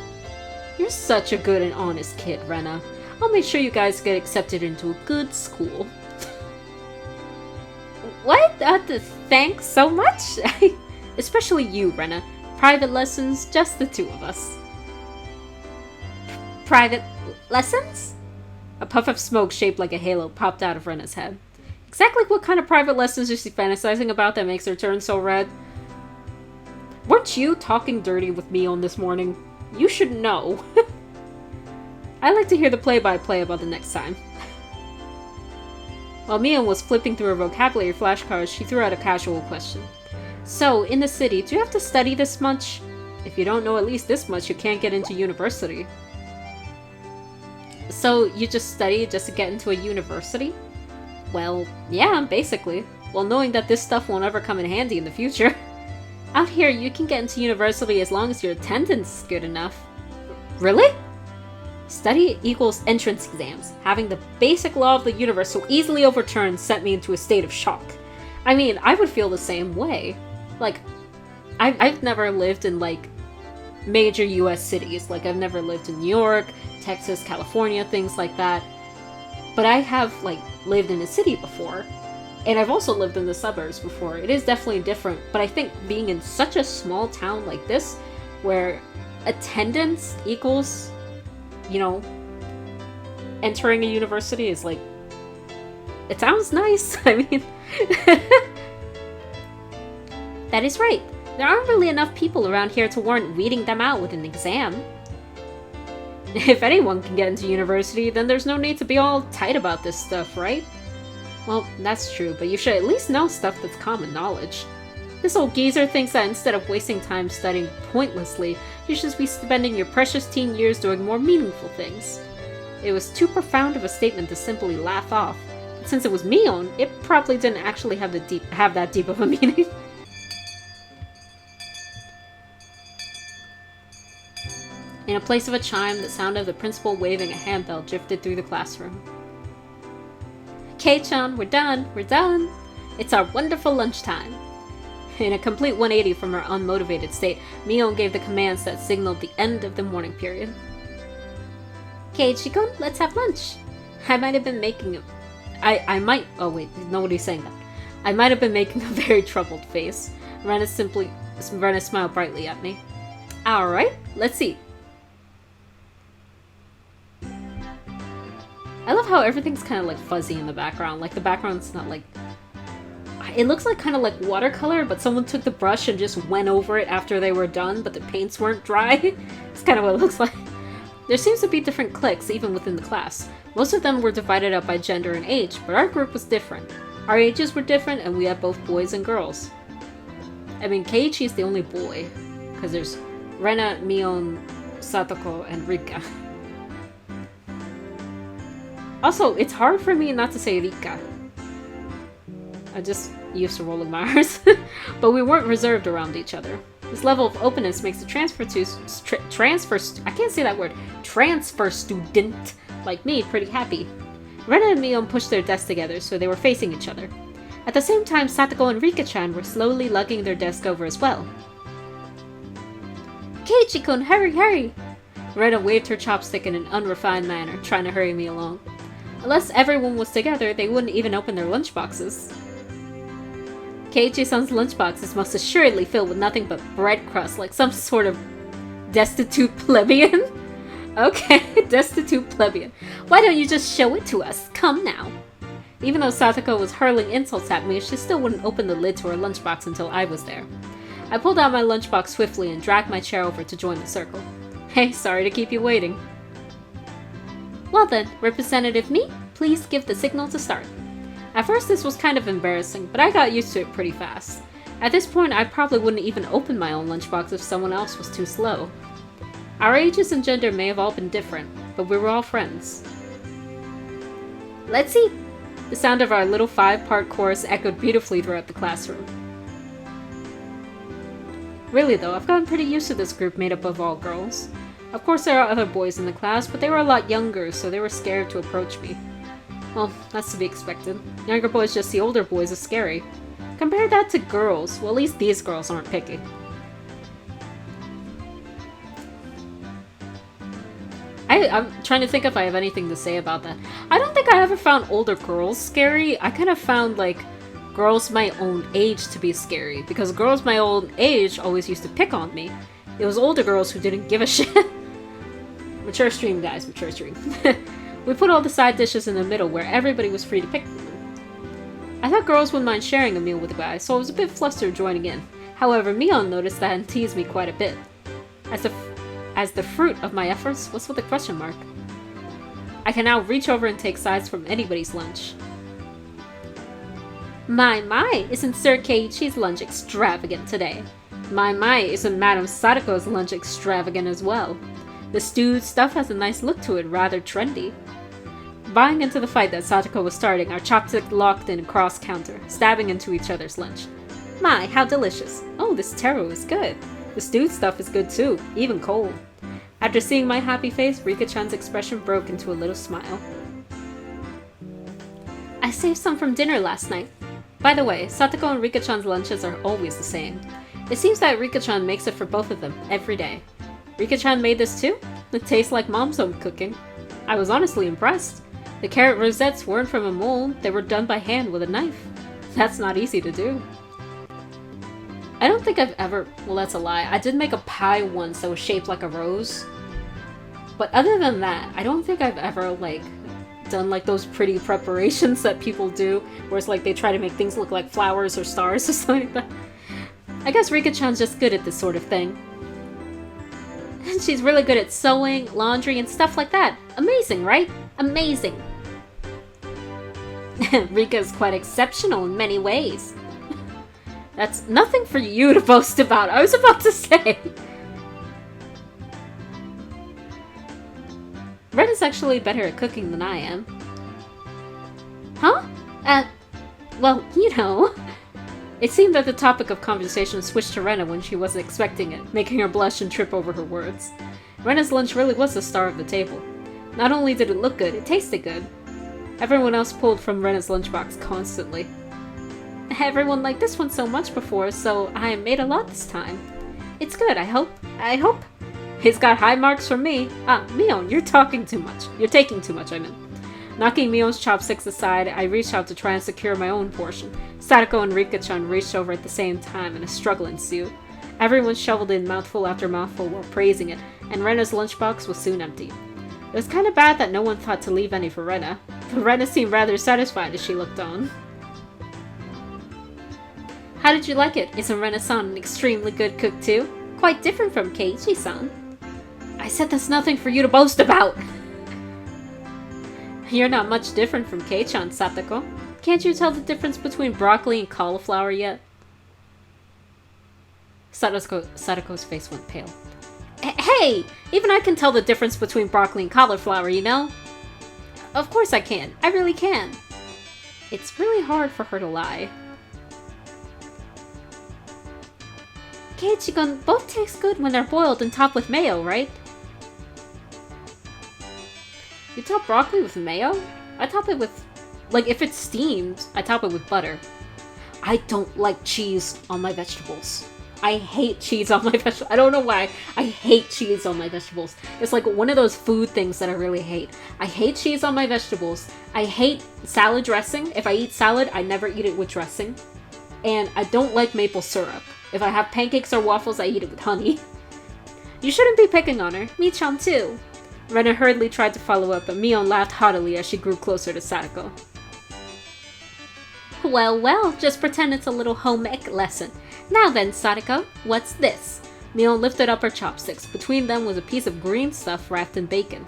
You're such a good and honest kid, Rena. I'll make sure you guys get accepted into a good school. What? Thanks so much? Especially you, Rena. Private lessons, just the two of us. Private lessons? A puff of smoke shaped like a halo popped out of Rena's head. Exactly what kind of private lessons is she fantasizing about that makes her turn so red? Weren't you talking dirty with Mion this morning? You should know. I'd like to hear the play-by-play about the next time. While Mion was flipping through her vocabulary flashcards, she threw out a casual question. So, in the city, do you have to study this much? If you don't know at least this much, you can't get into university. So, you just study just to get into a university? Well, yeah, basically. While knowing that this stuff won't ever come in handy in the future. Out here, you can get into university as long as your attendance is good enough. Really? Study equals entrance exams. Having the basic law of the universe so easily overturned sent me into a state of shock. I mean, I would feel the same way. Like, I've never lived in, like, major US cities. Like, I've never lived in New York, Texas, California, things like that. But I have, like, lived in a city before. And I've also lived in the suburbs before. It is definitely different. But I think being in such a small town like this, where attendance equals, you know, entering a university is like, it sounds nice. I mean, that is right. There aren't really enough people around here to warrant weeding them out with an exam. If anyone can get into university, then there's no need to be all tight about this stuff, right? Well, that's true, but you should at least know stuff that's common knowledge. This old geezer thinks that instead of wasting time studying pointlessly, you should be spending your precious teen years doing more meaningful things. It was too profound of a statement to simply laugh off. But since it was Mion, it probably didn't actually have that deep of a meaning. In a place of a chime, the sound of the principal waving a handbell drifted through the classroom. Kei-chan, we're done, we're done! It's our wonderful lunchtime! In a complete 180 from her unmotivated state, Mion gave the commands that signaled the end of the morning period. Keiichi-kun, let's have lunch! I might have been making a... Oh wait, nobody's saying that. I might have been making a very troubled face. Rena smiled brightly at me. Alright, let's see. I love how everything's kind of like fuzzy in the background. Like the background's not like... It looks like kind of like watercolor, but someone took the brush and just went over it after they were done, but the paints weren't dry. It's kind of what it looks like. There seems to be different cliques even within the class. Most of them were divided up by gender and age, but our group was different. Our ages were different, and we had both boys and girls. I mean, Keiichi is the only boy, because there's Rena, Mion, Satoko, and Rika. Also, it's hard for me not to say Rika. I just used to rolling my R's. But we weren't reserved around each other. This level of openness makes the transfer student like me pretty happy. Rena and Mion pushed their desks together so they were facing each other. At the same time, Satoko and Rika-chan were slowly lugging their desk over as well. Keiichi-kun, hurry, hurry! Rena waved her chopstick in an unrefined manner, trying to hurry me along. Unless everyone was together, they wouldn't even open their lunchboxes. Keiichi-san's lunchbox is most assuredly filled with nothing but bread crust, like some sort of destitute plebeian. Okay, destitute plebeian. Why don't you just show it to us? Come now. Even though Satoko was hurling insults at me, she still wouldn't open the lid to her lunchbox until I was there. I pulled out my lunchbox swiftly and dragged my chair over to join the circle. Hey, sorry to keep you waiting. Well then, Representative Me, please give the signal to start. At first this was kind of embarrassing, but I got used to it pretty fast. At this point, I probably wouldn't even open my own lunchbox if someone else was too slow. Our ages and gender may have all been different, but we were all friends. Let's eat! The sound of our little 5-part chorus echoed beautifully throughout the classroom. Really though, I've gotten pretty used to this group made up of all girls. Of course there are other boys in the class, but they were a lot younger, so they were scared to approach me. Well, that's to be expected. Younger boys just see older boys as scary. Compare that to girls, well at least these girls aren't picky. I'm trying to think if I have anything to say about that. I don't think I ever found older girls scary. I kind of found, like, girls my own age to be scary. Because girls my own age always used to pick on me. It was older girls who didn't give a shit. Mature stream, guys. Mature stream. We put all the side dishes in the middle where everybody was free to pick from them. I thought girls wouldn't mind sharing a meal with the guys, so I was a bit flustered joining in. However, Mion noticed that and teased me quite a bit. As the fruit of my efforts, what's with a question mark? I can now reach over and take sides from anybody's lunch. My, isn't Sir Keiichi's lunch extravagant today? My, isn't Madame Sadako's lunch extravagant as well? The stewed stuff has a nice look to it, rather trendy. Buying into the fight that Sadako was starting, our chopsticks locked in cross counter, stabbing into each other's lunch. My, how delicious. Oh, this taro is good. The stewed stuff is good too, even cold. After seeing my happy face, Rika-chan's expression broke into a little smile. I saved some from dinner last night. By the way, Satoko and Rika-chan's lunches are always the same. It seems that Rika-chan makes it for both of them, every day. Rika-chan made this too? It tastes like mom's home cooking. I was honestly impressed. The carrot rosettes weren't from a mold, they were done by hand with a knife. That's not easy to do. I don't think I've ever... well, that's a lie. I did make a pie once that was shaped like a rose. But other than that, I don't think I've ever, like, done, like, those pretty preparations that people do, where it's like they try to make things look like flowers or stars or something like that. I guess Rika-chan's just good at this sort of thing. And she's really good at sewing, laundry, and stuff like that. Amazing, right? Amazing. Rika's quite exceptional in many ways. That's nothing for you to boast about, I was about to say. Ren is actually better at cooking than I am. Huh? Well, you know. It seemed that the topic of conversation switched to Rena when she wasn't expecting it, making her blush and trip over her words. Rena's lunch really was the star of the table. Not only did it look good, it tasted good. Everyone else pulled from Rena's lunchbox constantly. Everyone liked this one so much before, so I made a lot this time. It's good, I hope. It's got high marks from me. Ah, Mion, you're talking too much. You're taking too much, I meant. Knocking Mion's chopsticks aside, I reached out to try and secure my own portion. Sadako and Rika-chan reached over at the same time, and a struggle ensued. Everyone shoveled in mouthful after mouthful while praising it, and Rena's lunchbox was soon empty. It was kind of bad that no one thought to leave any for Rena, but Rena seemed rather satisfied as she looked on. How did you like it? Isn't Rena-san an extremely good cook too? Quite different from Keiichi-san. I said that's nothing for you to boast about! You're not much different from Kei-chan, Satoko. Can't you tell the difference between broccoli and cauliflower yet? Sadako's face went pale. Hey! Even I can tell the difference between broccoli and cauliflower, you know? Of course I can. I really can. It's really hard for her to lie. Keiichi-gun, both taste good when they're boiled and topped with mayo, right? You top broccoli with mayo? I top it with... like, if it's steamed, I top it with butter. I don't like cheese on my vegetables. I hate cheese on my vegetables. I don't know why. I hate cheese on my vegetables. It's like one of those food things that I really hate. I hate cheese on my vegetables. I hate salad dressing. If I eat salad, I never eat it with dressing. And I don't like maple syrup. If I have pancakes or waffles, I eat it with honey. You shouldn't be picking on her. Me-chan too. Rena hurriedly tried to follow up, but Mion laughed haughtily as she grew closer to Sadako. Well, just pretend it's a little home ec lesson. Now then, Sadako, what's this? Mion lifted up her chopsticks. Between them was a piece of green stuff wrapped in bacon.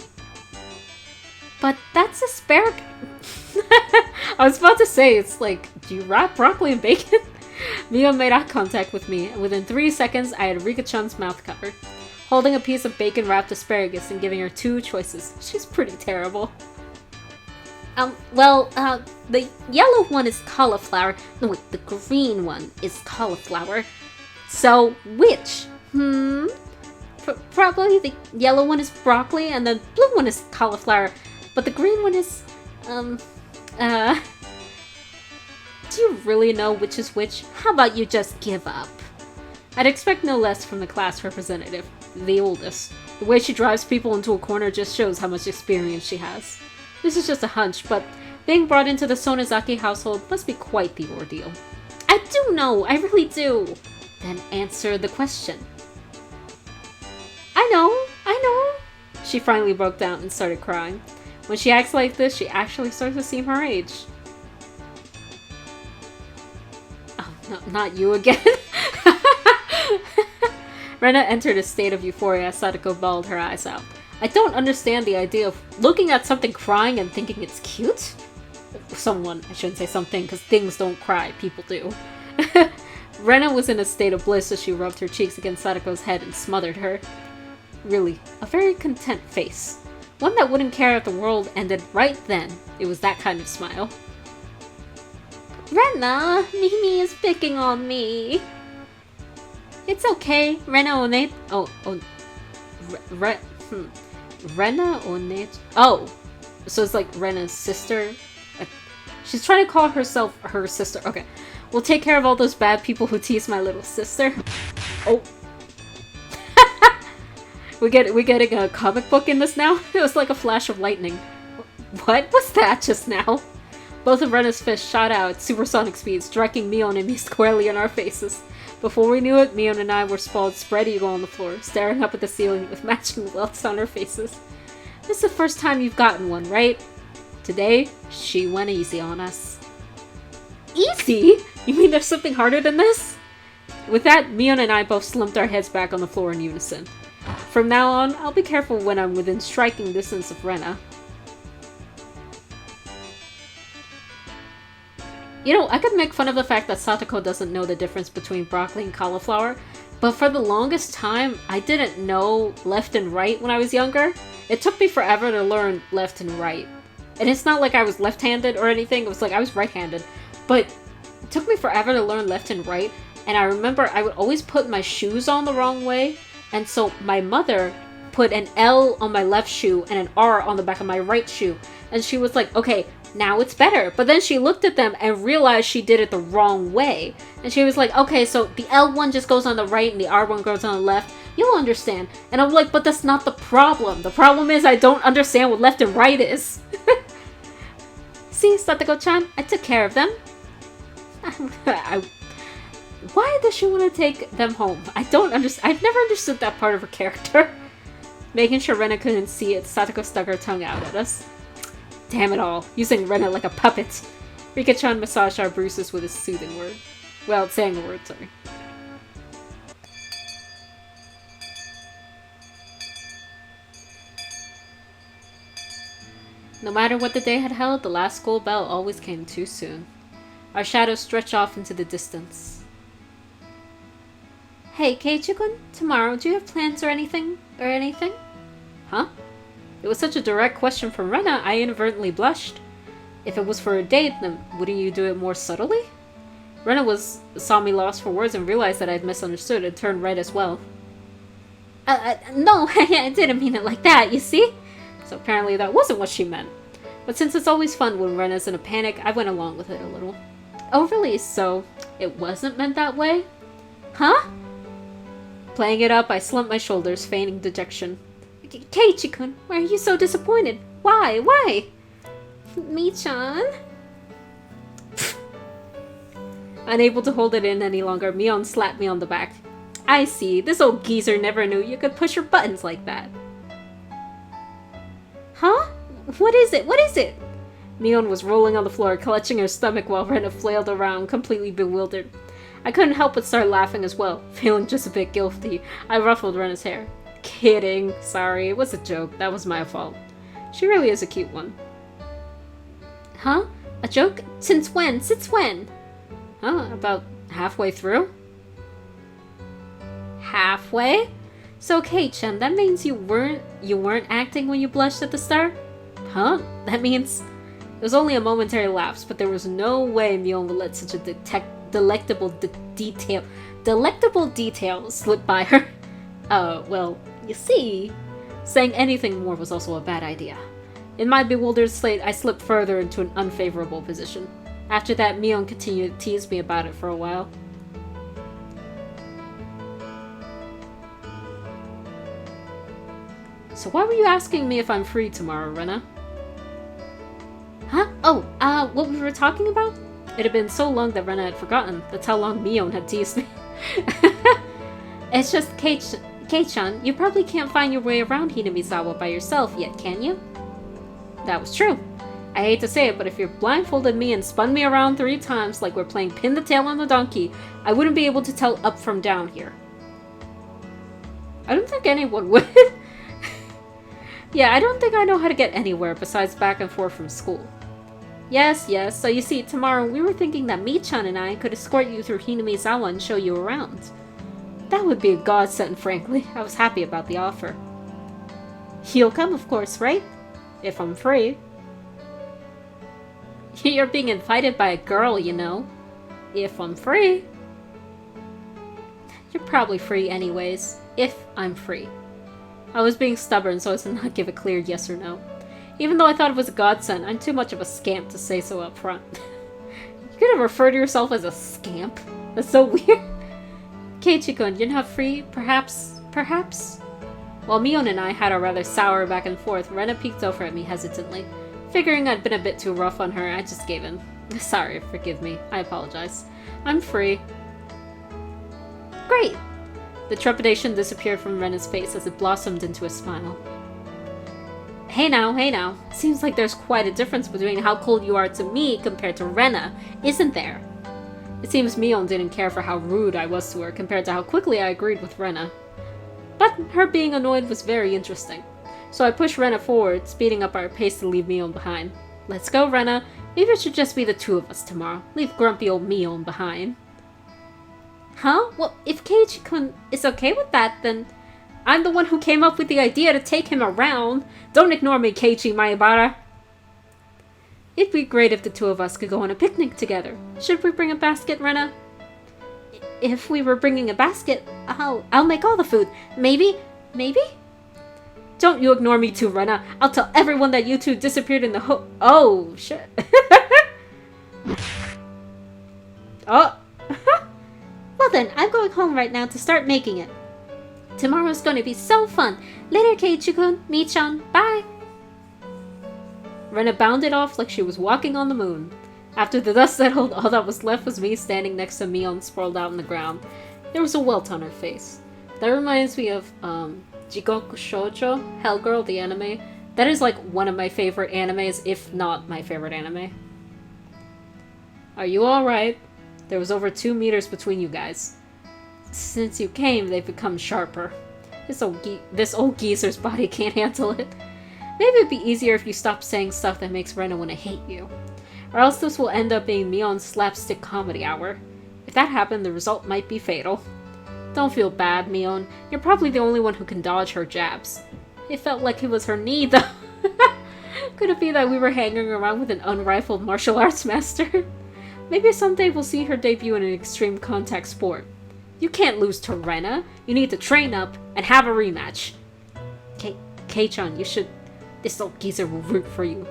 But that's asparagus. I was about to say, it's like, do you wrap broccoli in bacon? Mion made eye contact with me, and within 3 seconds, I had Rika-chan's mouth covered. holding a piece of bacon-wrapped asparagus and giving her two choices. She's pretty terrible. The yellow one is cauliflower. No, wait, the green one is cauliflower. So, which? Probably the yellow one is broccoli and the blue one is cauliflower. But the green one is, do you really know which is which? How about you just give up? I'd expect no less from the class representative, the oldest. The way she drives people into a corner just shows how much experience she has. This is just a hunch, but being brought into the Sonozaki household must be quite the ordeal. I do know, I really do. Then answer the question. I know. She finally broke down and started crying. When she acts like this, she actually starts to seem her age. Oh, no, not you again. Rena entered a state of euphoria as Sadako bawled her eyes out. I don't understand the idea of looking at something crying and thinking it's cute. Someone, I shouldn't say something, because things don't cry, people do. Rena was in a state of bliss as she rubbed her cheeks against Sadako's head and smothered her. Really, a very content face. One that wouldn't care if the world ended right then. It was that kind of smile. Rena, Mimi is picking on me. It's okay, Rena Onet. Rena Onet. Oh, so it's like Rena's sister. She's trying to call herself her sister. Okay, we'll take care of all those bad people who tease my little sister. Oh. We're getting a comic book in this now? It was like a flash of lightning. What was that just now? Both of Rena's fists shot out at supersonic speeds, striking Mion and me squarely in our faces. Before we knew it, Mion and I were sprawled spread eagle on the floor, staring up at the ceiling with matching welts on our faces. This is the first time you've gotten one, right? Today, she went easy on us. Easy? You mean there's something harder than this? With that, Mion and I both slumped our heads back on the floor in unison. From now on, I'll be careful when I'm within striking distance of Rena. You know, I could make fun of the fact that Satoko doesn't know the difference between broccoli and cauliflower, but for the longest time, I didn't know left and right when I was younger. It took me forever to learn left and right. And it's not like I was left-handed or anything, it was like I was right-handed. But it took me forever to learn left and right, and I remember I would always put my shoes on the wrong way, and so my mother put an L on my left shoe and an R on the back of my right shoe. And she was like, okay, now it's better. But then she looked at them and realized she did it the wrong way. And she was like, okay, so the L one just goes on the right and the R one goes on the left. You'll understand. And I'm like, but that's not the problem. The problem is I don't understand what left and right is. See, Satoko-chan, I took care of them. Why does she want to take them home? I don't understand. I've never understood that part of her character. Making sure Rena couldn't see it, Satoko stuck her tongue out at us. Damn it all, using Rena like a puppet. Rika-chan massaged our bruises with a soothing word. Well, saying a word, sorry. No matter what the day had held, the last school bell always came too soon. Our shadows stretched off into the distance. Hey, Keiichi-kun, tomorrow, do you have plans or anything? Huh? It was such a direct question from Rena, I inadvertently blushed. If it was for a date, then wouldn't you do it more subtly? Rena saw me lost for words and realized that I'd misunderstood and turned red as well. No, I didn't mean it like that, you see? So apparently that wasn't what she meant. But since it's always fun when Rena's in a panic, I went along with it a little. Oh really, so it wasn't meant that way? Huh? Playing it up, I slumped my shoulders, feigning dejection. Keiichi-kun, why are you so disappointed? Why? Mi-chan? Unable to hold it in any longer, Mion slapped me on the back. I see, this old geezer never knew you could push your buttons like that. Huh? What is it? Mion was rolling on the floor, clutching her stomach while Rena flailed around, completely bewildered. I couldn't help but start laughing as well, feeling just a bit guilty. I ruffled Rena's hair. Kidding. Sorry, it was a joke. That was my fault. She really is a cute one. Huh? A joke? Since when? Huh? About halfway through? Halfway? So, Kate-chan, that means you weren't acting when you blushed at the start? Huh? That means it was only a momentary lapse, but there was no way Mion would let such a delectable detail slip by her. Well, you see, saying anything more was also a bad idea. In my bewildered state, I slipped further into an unfavorable position. After that, Mion continued to tease me about it for a while. So why were you asking me if I'm free tomorrow, Rena? Huh? Oh, what we were talking about? It had been so long that Rena had forgotten. That's how long Mion had teased me. It's just, Kate-chan, you probably can't find your way around Hinamizawa by yourself yet, can you? That was true. I hate to say it, but if you blindfolded me and spun me around 3 times like we're playing pin the tail on the donkey, I wouldn't be able to tell up from down here. I don't think anyone would. Yeah, I don't think I know how to get anywhere besides back and forth from school. Yes, so you see, tomorrow we were thinking that Mi-chan and I could escort you through Hinamizawa and show you around. That would be a godsend, frankly. I was happy about the offer. You'll come, of course, right? If I'm free. You're being invited by a girl, you know. If I'm free. You're probably free anyways. If I'm free. I was being stubborn so as to not give a clear yes or no. Even though I thought it was a godsend, I'm too much of a scamp to say so up front. You're gonna refer to yourself as a scamp? That's so weird. Keiichi-kun, you're not free? Perhaps? While Mion and I had a rather sour back and forth, Rena peeked over at me hesitantly. Figuring I'd been a bit too rough on her, I just gave in. Sorry, forgive me. I apologize. I'm free. Great! The trepidation disappeared from Rena's face as it blossomed into a smile. Hey now. Seems like there's quite a difference between how cold you are to me compared to Rena, isn't there? It seems Mion didn't care for how rude I was to her compared to how quickly I agreed with Rena. But her being annoyed was very interesting. So I pushed Rena forward, speeding up our pace to leave Mion behind. Let's go, Rena. Maybe it should just be the 2 of us tomorrow. Leave grumpy old Mion behind. Huh? Well, if Keiichi-kun is okay with that, then I'm the one who came up with the idea to take him around. Don't ignore me, Keiichi Maibara. It'd be great if the 2 of us could go on a picnic together. Should we bring a basket, Rena? If we were bringing a basket, I'll make all the food. Maybe? Don't you ignore me too, Rena. I'll tell everyone that you 2 disappeared in the Oh, shit. Oh. Well then, I'm going home right now to start making it. Tomorrow's going to be so fun. Later, Keiichi-kun, Mi-chan, bye. Rena bounded off like she was walking on the moon. After the dust settled, all that was left was me standing next to Mion sprawled out on the ground. There was a welt on her face. That reminds me of, Jigoku Shoujo, Hellgirl, the anime. That is like one of my favorite animes, if not my favorite anime. Are you alright? There was over 2 meters between you guys. Since you came, they've become sharper. This old geezer's body can't handle it. Maybe it'd be easier if you stopped saying stuff that makes Rena want to hate you. Or else this will end up being Mion's slapstick comedy hour. If that happened, the result might be fatal. Don't feel bad, Mion. You're probably the only one who can dodge her jabs. It felt like it was her knee, though. Could it be that we were hanging around with an unrivaled martial arts master? Maybe someday we'll see her debut in an extreme contact sport. You can't lose to Rena. You need to train up and have a rematch. Kei-chan, you should... This old geezer will root for you.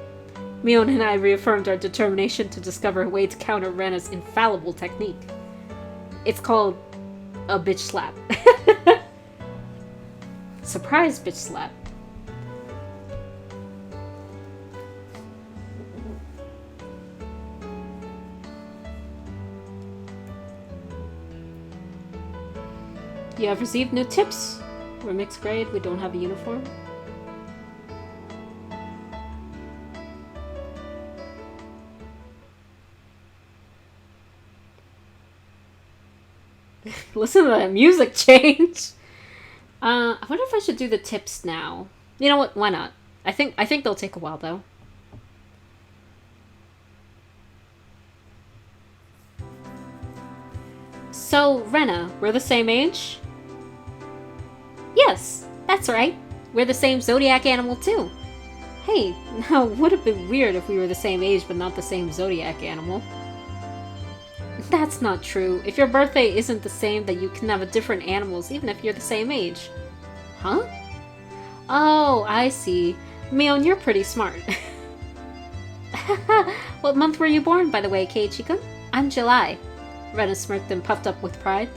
Mion and I reaffirmed our determination to discover a way to counter Rena's infallible technique. It's called a bitch slap. Surprise bitch slap. You have received new tips. We're mixed grade. We don't have a uniform. Listen to that music change. I wonder if I should do the tips now. You know what? Why not? I think they'll take a while though. So, Rena, we're the same age? Yes, that's right. We're the same zodiac animal, too. Hey, now, would have been weird if we were the same age but not the same zodiac animal. That's not true. If your birthday isn't the same, then you can have different animals even if you're the same age. Huh? Oh, I see. Mion, you're pretty smart. What month were you born, by the way, Keiichi-kun? I'm July. Rena smirked and puffed up with pride.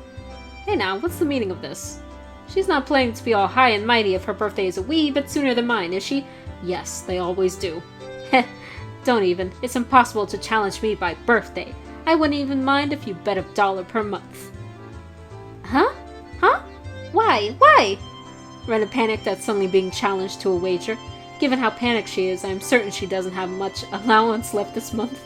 Hey now, what's the meaning of this? She's not planning to be all high and mighty if her birthday is a wee bit sooner than mine, is she? Yes, they always do. Heh, don't even. It's impossible to challenge me by birthday. I wouldn't even mind if you bet $1 per month. Huh? Huh? Why? Why? Rena panicked at suddenly being challenged to a wager. Given how panicked she is, I'm certain she doesn't have much allowance left this month.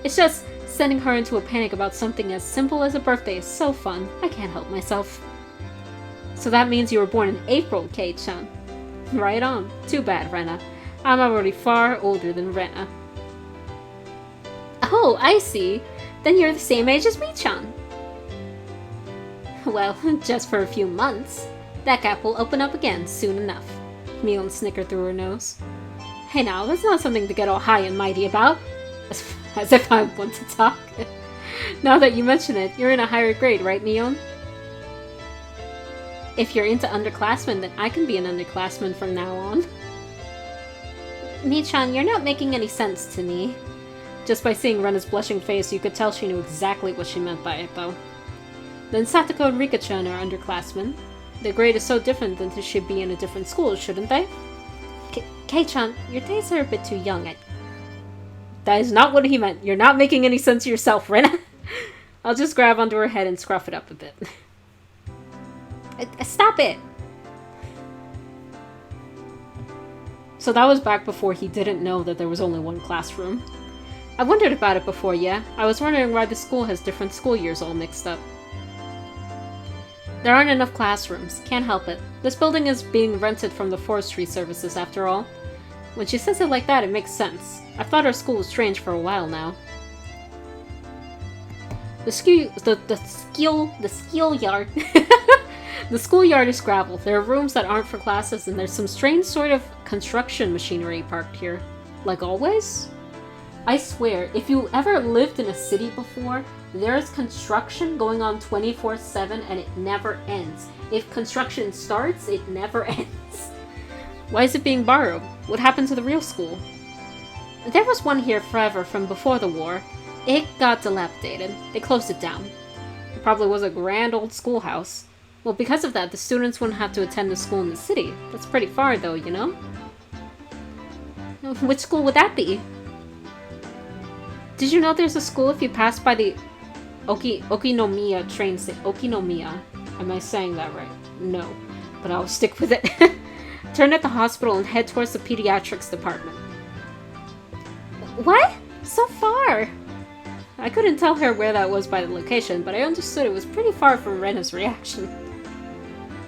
It's just sending her into a panic about something as simple as a birthday is so fun. I can't help myself. So that means you were born in April, Kei-chan. Right on. Too bad, Rena. I'm already far older than Rena. Oh, I see. Then you're the same age as me, Chan. Well, just for a few months. That gap will open up again soon enough. Mion snickered through her nose. Hey now, that's not something to get all high and mighty about. As if I want to talk. Now that you mention it, you're in a higher grade, right, Mion? If you're into underclassmen, then I can be an underclassman from now on. Mi-chan, you're not making any sense to me. Just by seeing Rena's blushing face, you could tell she knew exactly what she meant by it, though. Then Satoko and Rika-chan are underclassmen. Their grade is so different that they should be in a different school, shouldn't they? Kei-chan, your days are a bit too young. That is not what he meant. You're not making any sense yourself, Rena. I'll just grab onto her head and scruff it up a bit. Stop it! So that was back before he didn't know that there was only one classroom. I wondered about it before, yeah. I was wondering why the school has different school years all mixed up. There aren't enough classrooms. Can't help it. This building is being rented from the forestry services after all. When she says it like that, it makes sense. I've thought our school was strange for a while now. The schoolyard. The schoolyard is gravel. There are rooms that aren't for classes, and there's some strange sort of construction machinery parked here. Like always? I swear, if you ever lived in a city before, there's construction going on 24/7 and it never ends. If construction starts, it never ends. Why is it being borrowed? What happened to the real school? There was one here forever from before the war. It got dilapidated. They closed it down. It probably was a grand old schoolhouse. Well, because of that, the students wouldn't have to attend the school in the city. That's pretty far, though, you know? Which school would that be? Did you know there's a school if you pass by the Okinomiya train station? Okinomiya. Am I saying that right? No. But I'll stick with it. Turn at the hospital and head towards the pediatrics department. What? So far? I couldn't tell her where that was by the location, but I understood it was pretty far from Rena's reaction.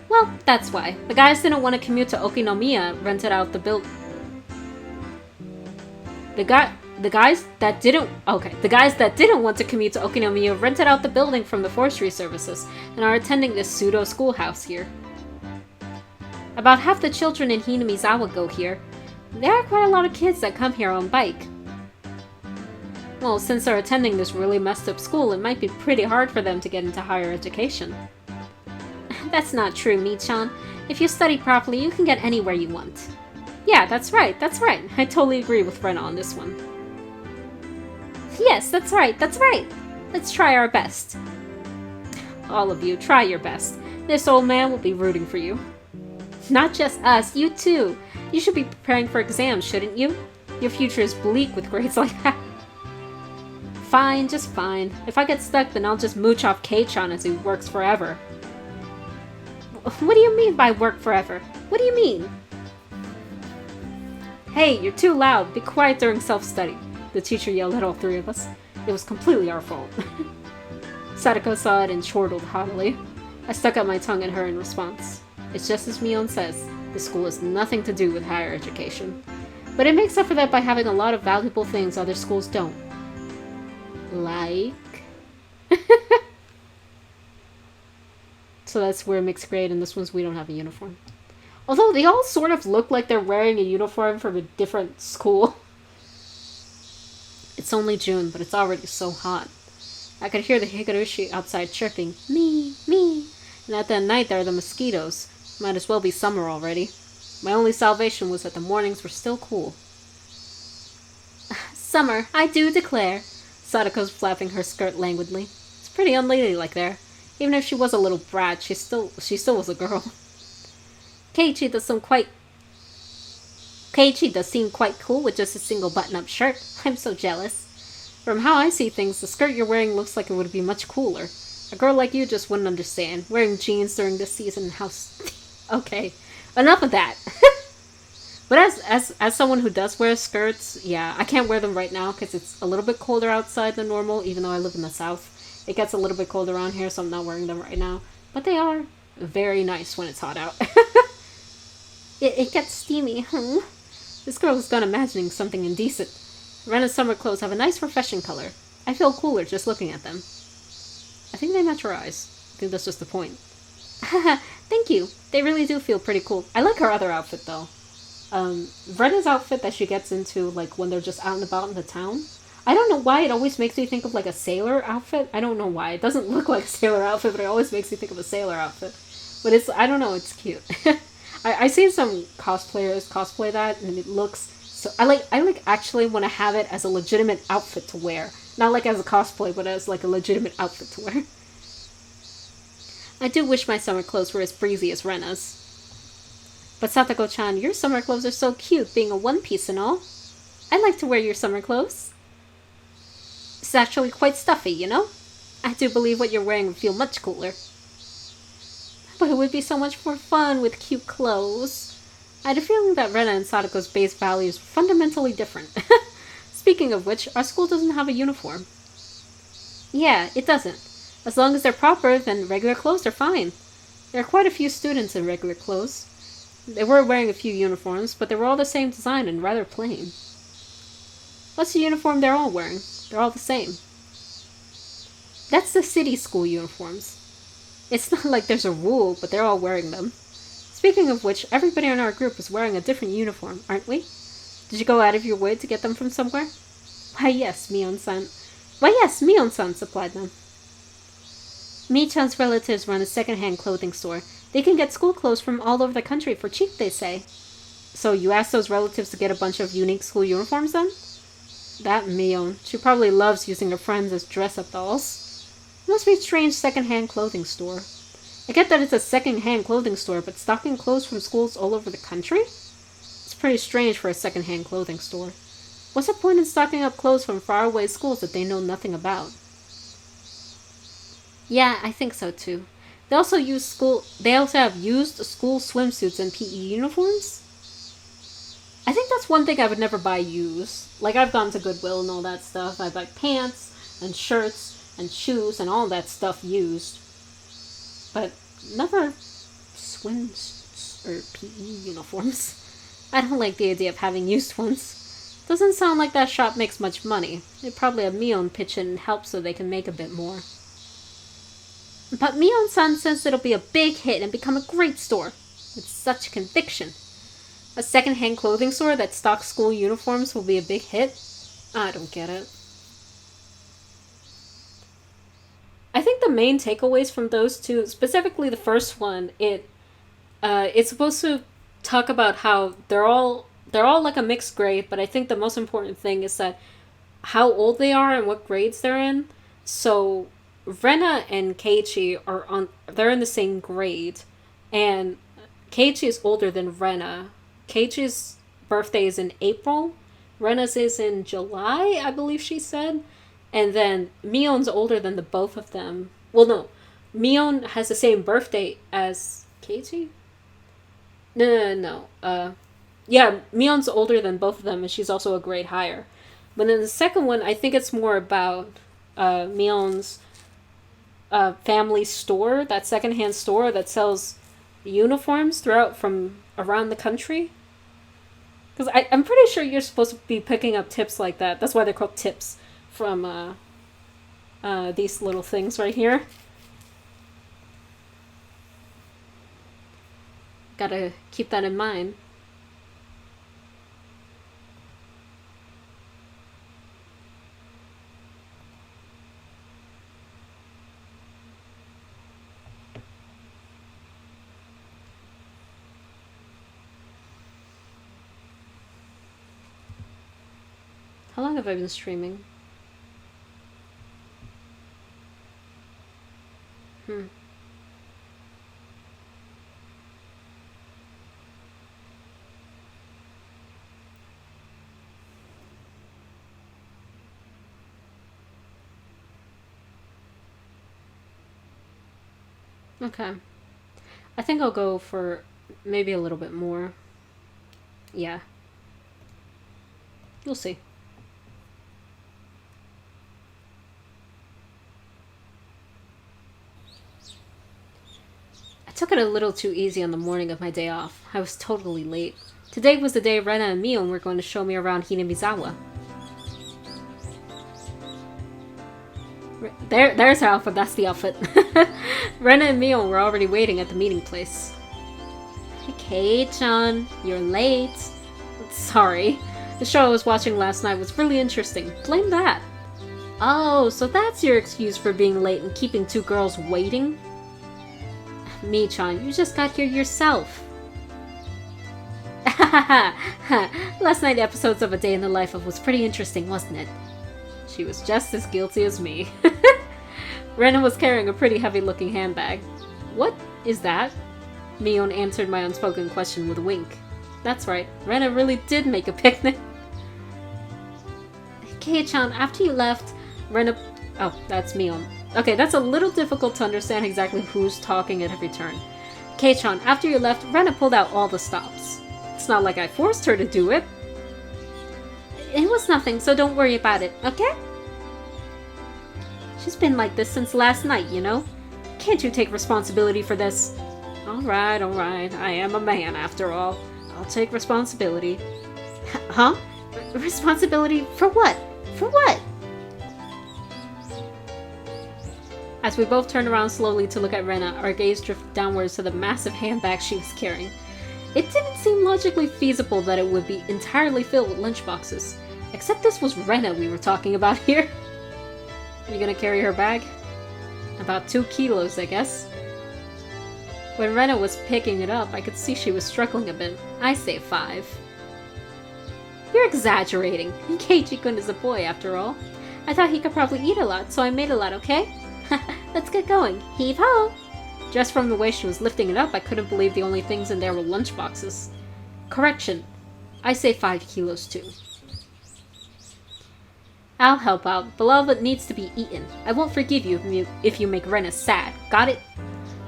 Well, that's why. The guys didn't want to commute to Okinomiya, rented out the building. The guys that didn't want to commute to Okinomiya rented out the building from the forestry services and are attending this pseudo schoolhouse here. About half the children in Hinamizawa go here. There are quite a lot of kids that come here on bike. Well, since they're attending this really messed up school, it might be pretty hard for them to get into higher education. That's not true, Mi-chan. If you study properly, you can get anywhere you want. Yeah, that's right. I totally agree with Rena on this one. Yes, that's right. Let's try our best. All of you, try your best. This old man will be rooting for you. Not just us, you too. You should be preparing for exams, shouldn't you? Your future is bleak with grades like that. Fine, just fine. If I get stuck, then I'll just mooch off Kei-chan as he works forever. What do you mean by work forever? What do you mean? Hey, you're too loud. Be quiet during self-study. The teacher yelled at all three of us. It was completely our fault. Sadako saw it and chortled haughtily. I stuck out my tongue at her in response. It's just as Mion says, the school has nothing to do with higher education. But it makes up for that by having a lot of valuable things other schools don't. Like... So that's we're mixed grade, and this one's we don't have a uniform. Although they all sort of look like they're wearing a uniform from a different school. It's only June, but it's already so hot. I could hear the Higurashi outside chirping, me, me. And at that night there are the mosquitoes. Might as well be summer already. My only salvation was that the mornings were still cool. Summer, I do declare. Sadako's flapping her skirt languidly. It's pretty unladylike there. Even if she was a little brat, she still was a girl. Keiichi does seem quite cool with just a single button-up shirt. I'm so jealous. From how I see things, the skirt you're wearing looks like it would be much cooler. A girl like you just wouldn't understand. Wearing jeans during this season, how... Okay, enough of that. But as someone who does wear skirts, yeah, I can't wear them right now because it's a little bit colder outside than normal, even though I live in the south. It gets a little bit colder around here, so I'm not wearing them right now. But they are very nice when it's hot out. It gets steamy. This girl is done imagining something indecent. Rena's summer clothes have a nice refreshing color. I feel cooler just looking at them. I think they match her eyes. I think that's just the point. Thank you. They really do feel pretty cool. I like her other outfit, though. Rena's outfit that she gets into, like, when they're just out and about in the town. I don't know why it always makes me think of, like, a sailor outfit. I don't know why. It doesn't look like a sailor outfit, but it always makes me think of a sailor outfit. But it's, I don't know, it's cute. I seen some cosplayers cosplay that, and it looks so... I like actually want to have it as a legitimate outfit to wear. Not like as a cosplay, but as, like, a legitimate outfit to wear. I do wish my summer clothes were as breezy as Rena's. But Satoko-chan, your summer clothes are so cute, being a one-piece and all. I'd like to wear your summer clothes. It's actually quite stuffy, you know? I do believe what you're wearing would feel much cooler. But it would be so much more fun with cute clothes. I had a feeling that Rena and Sadako's base values were fundamentally different. Speaking of which, our school doesn't have a uniform. Yeah, it doesn't. As long as they're proper, then regular clothes are fine. There are quite a few students in regular clothes. They were wearing a few uniforms, but they were all the same design and rather plain. What's the uniform they're all wearing? They're all the same. That's the city school uniforms. It's not like there's a rule, but they're all wearing them. Speaking of which, everybody in our group is wearing a different uniform, aren't we? Did you go out of your way to get them from somewhere? Why yes, Mion-san supplied them. Mi-chan's relatives run a second-hand clothing store. They can get school clothes from all over the country for cheap, they say. So you asked those relatives to get a bunch of unique school uniforms then? That Mion. She probably loves using her friends as dress-up dolls. It must be a strange second-hand clothing store. I get that it's a second-hand clothing store, but stocking clothes from schools all over the country? It's pretty strange for a second-hand clothing store. What's the point in stocking up clothes from faraway schools that they know nothing about? Yeah, I think so too. They also have used school swimsuits and PE uniforms. I think that's one thing I would never buy used. Like, I've gone to Goodwill and all that stuff. I buy pants and shirts and shoes and all that stuff used. But never swimsuits or PE uniforms. I don't like the idea of having used ones. Doesn't sound like that shop makes much money. They probably have Mion pitch in and help so they can make a bit more. But Mion-san says it'll be a big hit and become a great store. With such conviction. A second-hand clothing store that stocks school uniforms will be a big hit? I don't get it. I think the main takeaways from those two, specifically the first one, it's supposed to talk about how they're all like a mixed grade, but I think the most important thing is that how old they are and what grades they're in. So Rena and Keiichi they're in the same grade, and Keiichi is older than Rena. Keiichi's birthday is in April. Rena's is in July, I believe she said. And then Mion's older than the both of them. Well, no. Mion has the same birthday as Keiichi? No. Yeah, Mion's older than both of them, and she's also a grade higher. But then the second one, I think it's more about Mion's family store, that secondhand store that sells uniforms from around the country. Because I'm pretty sure you're supposed to be picking up tips like that. That's why they're called tips from these little things right here. Gotta keep that in mind. How long have I been streaming? Okay. I think I'll go for maybe a little bit more. Yeah. You'll see. I took it a little too easy on the morning of my day off. I was totally late. Today was the day Rena and Mion were going to show me around Hinamizawa. There's her outfit. That's the outfit. Rena and Mion were already waiting at the meeting place. Hey, Kei-chan, you're late. Sorry. The show I was watching last night was really interesting. Blame that. Oh, so that's your excuse for being late and keeping two girls waiting? Mi-chan, you just got here yourself. Last night episodes of A Day in the Life of was pretty interesting, wasn't it? She was just as guilty as me. Rena was carrying a pretty heavy-looking handbag. What is that? Mion answered my unspoken question with a wink. That's right, Rena really did make a picnic. Kei-chan, after you left, Rena... Oh, that's Mion. Okay, that's a little difficult to understand exactly who's talking at every turn. Kei-chan, after you left, Rena pulled out all the stops. It's not like I forced her to do it. It was nothing, so don't worry about it, okay? She's been like this since last night, you know? Can't you take responsibility for this? Alright. I am a man, after all. I'll take responsibility. Huh? Responsibility for what? For what? As we both turned around slowly to look at Rena, our gaze drifted downwards to the massive handbag she was carrying. It didn't seem logically feasible that it would be entirely filled with lunchboxes. Except this was Rena we were talking about here. Are you gonna carry her bag? About 2 kilos, I guess. When Rena was picking it up, I could see she was struggling a bit. I say 5. You're exaggerating. Keiichi-kun is a boy, after all. I thought he could probably eat a lot, so I made a lot, okay? Let's get going. Heave-ho! Just from the way she was lifting it up, I couldn't believe the only things in there were lunchboxes. Correction. I say 5 kilos, too. I'll help out, but all of it needs to be eaten. I won't forgive you if you make Rena sad. Got it?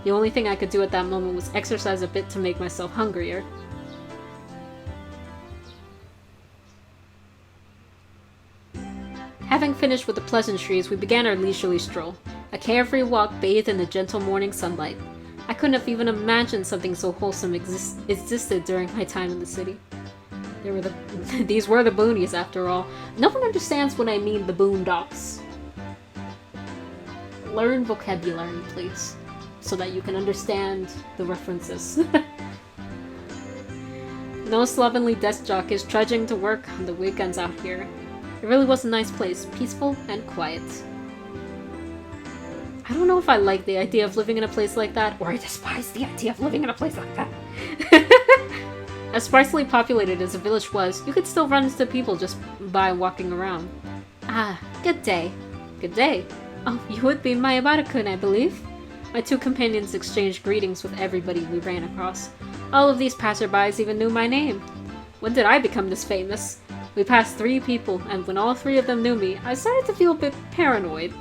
The only thing I could do at that moment was exercise a bit to make myself hungrier. Having finished with the pleasantries, we began our leisurely stroll. A carefree walk bathed in the gentle morning sunlight. I couldn't have even imagined something so wholesome existed during my time in the city. These were the boonies, after all. No one understands when I mean the boondocks. Learn vocabulary, please, so that you can understand the references. No slovenly desk jockeys trudging to work on the weekends out here. It really was a nice place, peaceful and quiet. I don't know if I like the idea of living in a place like that, or I despise the idea of living in a place like that. As sparsely populated as the village was, you could still run into people just by walking around. Ah, good day. Good day. Oh, you would be Maibara-kun, I believe? My 2 companions exchanged greetings with everybody we ran across. All of these passerbys even knew my name. When did I become this famous? We passed 3 people, and when all 3 of them knew me, I started to feel a bit paranoid.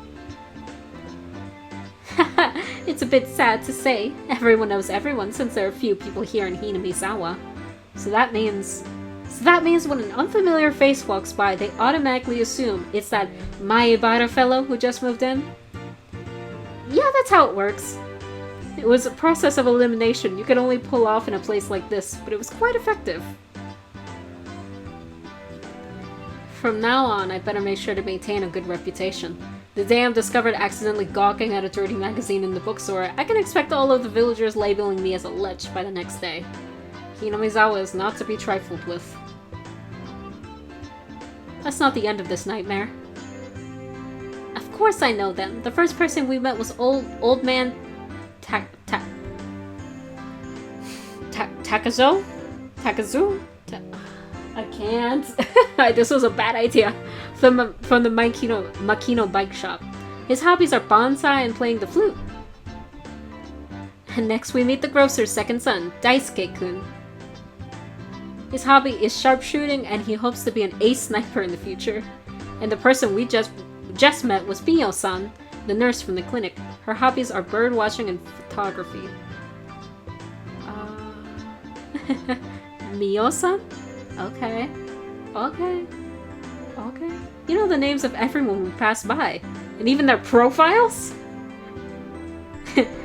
It's a bit sad to say. Everyone knows everyone since there are few people here in Hinamizawa. So that means when an unfamiliar face walks by, they automatically assume it's that Maibara fellow who just moved in? Yeah, that's how it works. It was a process of elimination you could only pull off in a place like this, but it was quite effective. From now on, I better make sure to maintain a good reputation. The day I'm discovered accidentally gawking at a dirty magazine in the bookstore, I can expect all of the villagers labeling me as a lech by the next day. Hinamizawa is not to be trifled with. That's not the end of this nightmare. Of course I know them. The first person we met was old man Takazo? Takazu? I can't. This was a bad idea. From the Makino bike shop. His hobbies are bonsai and playing the flute. And next we meet the grocer's second son, Daisuke-kun. His hobby is sharpshooting and he hopes to be an ace sniper in the future. And the person we just met was Mio-san, the nurse from the clinic. Her hobbies are bird watching and photography. Mio-san? Okay. You know the names of everyone we pass by, and even their profiles?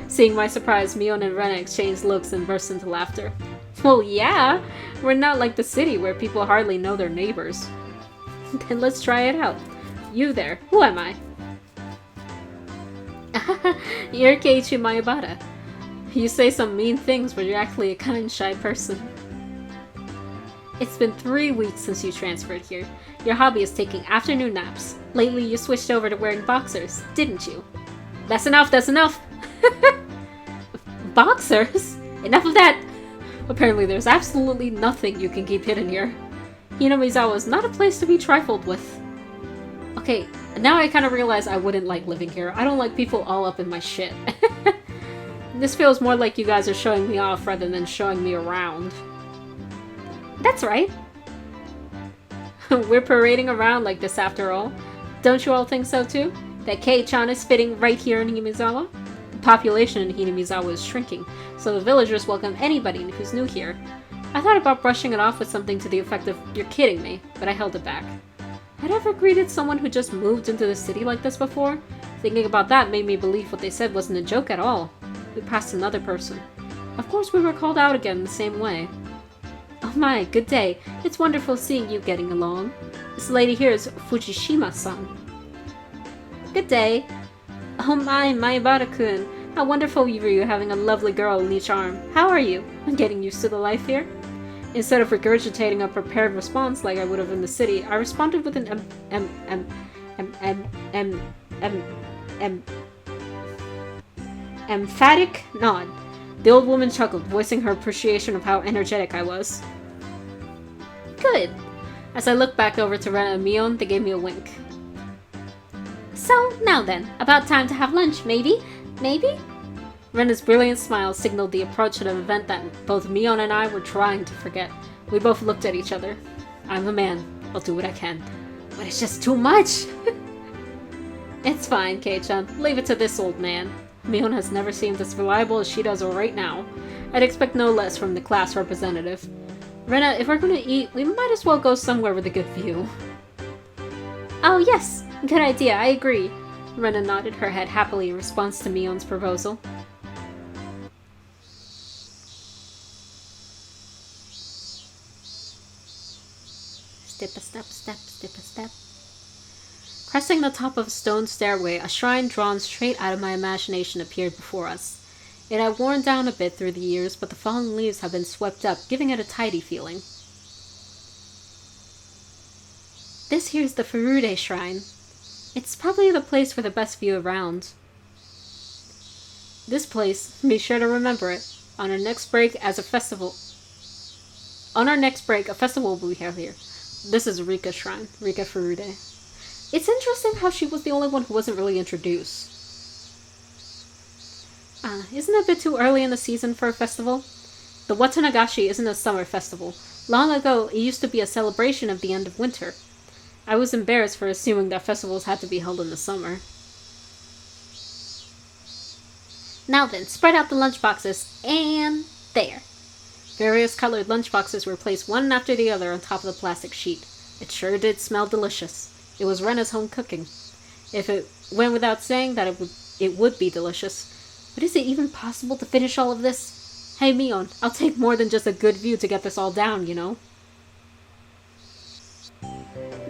Seeing my surprise, Mion and Rena exchange looks and burst into laughter. Well, yeah, we're not like the city where people hardly know their neighbors. Then let's try it out. You there, who am I? You're Keiichi Maibara. You say some mean things, but you're actually a kind, shy person. It's been 3 weeks since you transferred here. Your hobby is taking afternoon naps. Lately you switched over to wearing boxers, didn't you? That's enough! Boxers? Enough of that! Apparently there's absolutely nothing you can keep hidden here. Hinamizawa is not a place to be trifled with. Okay, now I kind of realize I wouldn't like living here. I don't like people all up in my shit. This feels more like you guys are showing me off rather than showing me around. That's right. We're parading around like this after all. Don't you all think so too? That Kei-chan is fitting right here in Hinamizawa? The population in Hinamizawa is shrinking, so the villagers welcome anybody who's new here. I thought about brushing it off with something to the effect of, "You're kidding me," but I held it back. Had I ever greeted someone who just moved into the city like this before? Thinking about that made me believe what they said wasn't a joke at all. We passed another person. Of course we were called out again the same way. Oh my, good day. It's wonderful seeing you getting along. This lady here is Fujishima-san. Good day. Oh my, Maibara-kun. How wonderful you are having a lovely girl in each arm. How are you? I'm getting used to the life here. Instead of regurgitating a prepared response like I would have in the city, I responded with an emphatic nod. The old woman chuckled, voicing her appreciation of how energetic I was. Good. As I looked back over to Rena and Mion, they gave me a wink. So, now then, about time to have lunch, maybe? Maybe? Rena's brilliant smile signaled the approach of an event that both Mion and I were trying to forget. We both looked at each other. I'm a man. I'll do what I can. But it's just too much! It's fine, Kei-chan. Leave it to this old man. Mion has never seemed as reliable as she does right now. I'd expect no less from the class representative. Rena, if we're gonna eat, we might as well go somewhere with a good view. Oh yes! Good idea, I agree. Rena nodded her head happily in response to Mion's proposal. Step a step, step, step a step. Cresting the top of a stone stairway, a shrine drawn straight out of my imagination appeared before us. It had worn down a bit through the years, but the fallen leaves had been swept up, giving it a tidy feeling. This here's the Furude Shrine. It's probably the place with the best view around. This place, be sure to remember it. On our next break, a festival will be held here. This is Rika Shrine, Rika Furude. It's interesting how she was the only one who wasn't really introduced. Isn't it a bit too early in the season for a festival? The Watanagashi isn't a summer festival. Long ago, it used to be a celebration of the end of winter. I was embarrassed for assuming that festivals had to be held in the summer. Now then, spread out the lunchboxes, and there. Various colored lunchboxes were placed one after the other on top of the plastic sheet. It sure did smell delicious. It was Rena's home cooking. If it went without saying that it would be delicious. But is it even possible to finish all of this? Hey Mion, I'll take more than just a good view to get this all down, you know?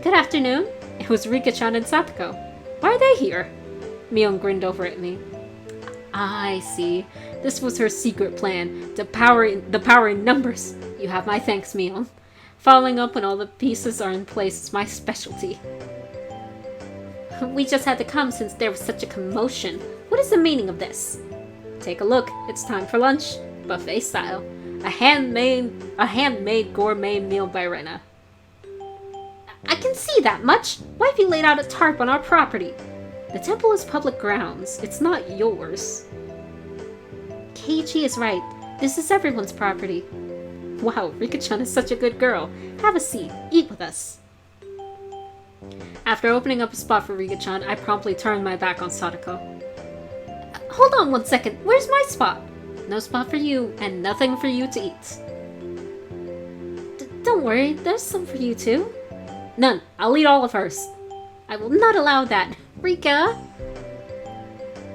Good afternoon. It was Rika-chan and Satoko. Why are they here? Mion grinned over at me. I see. This was her secret plan. The power in numbers. You have my thanks, Mion. Following up when all the pieces are in place is my specialty. We just had to come since there was such a commotion. What is the meaning of this? Take a look. It's time for lunch. Buffet style. A handmade gourmet meal by Rena. I can see that much. Why have you laid out a tarp on our property? The temple is public grounds. It's not yours. Keiichi is right. This is everyone's property. Wow, Rika-chan is such a good girl. Have a seat. Eat with us. After opening up a spot for Rika-chan, I promptly turned my back on Sadako. Hold on 1 second. Where's my spot? No spot for you, and nothing for you to eat. Don't worry, there's some for you too. None. I'll eat all of hers. I will not allow that. Rika!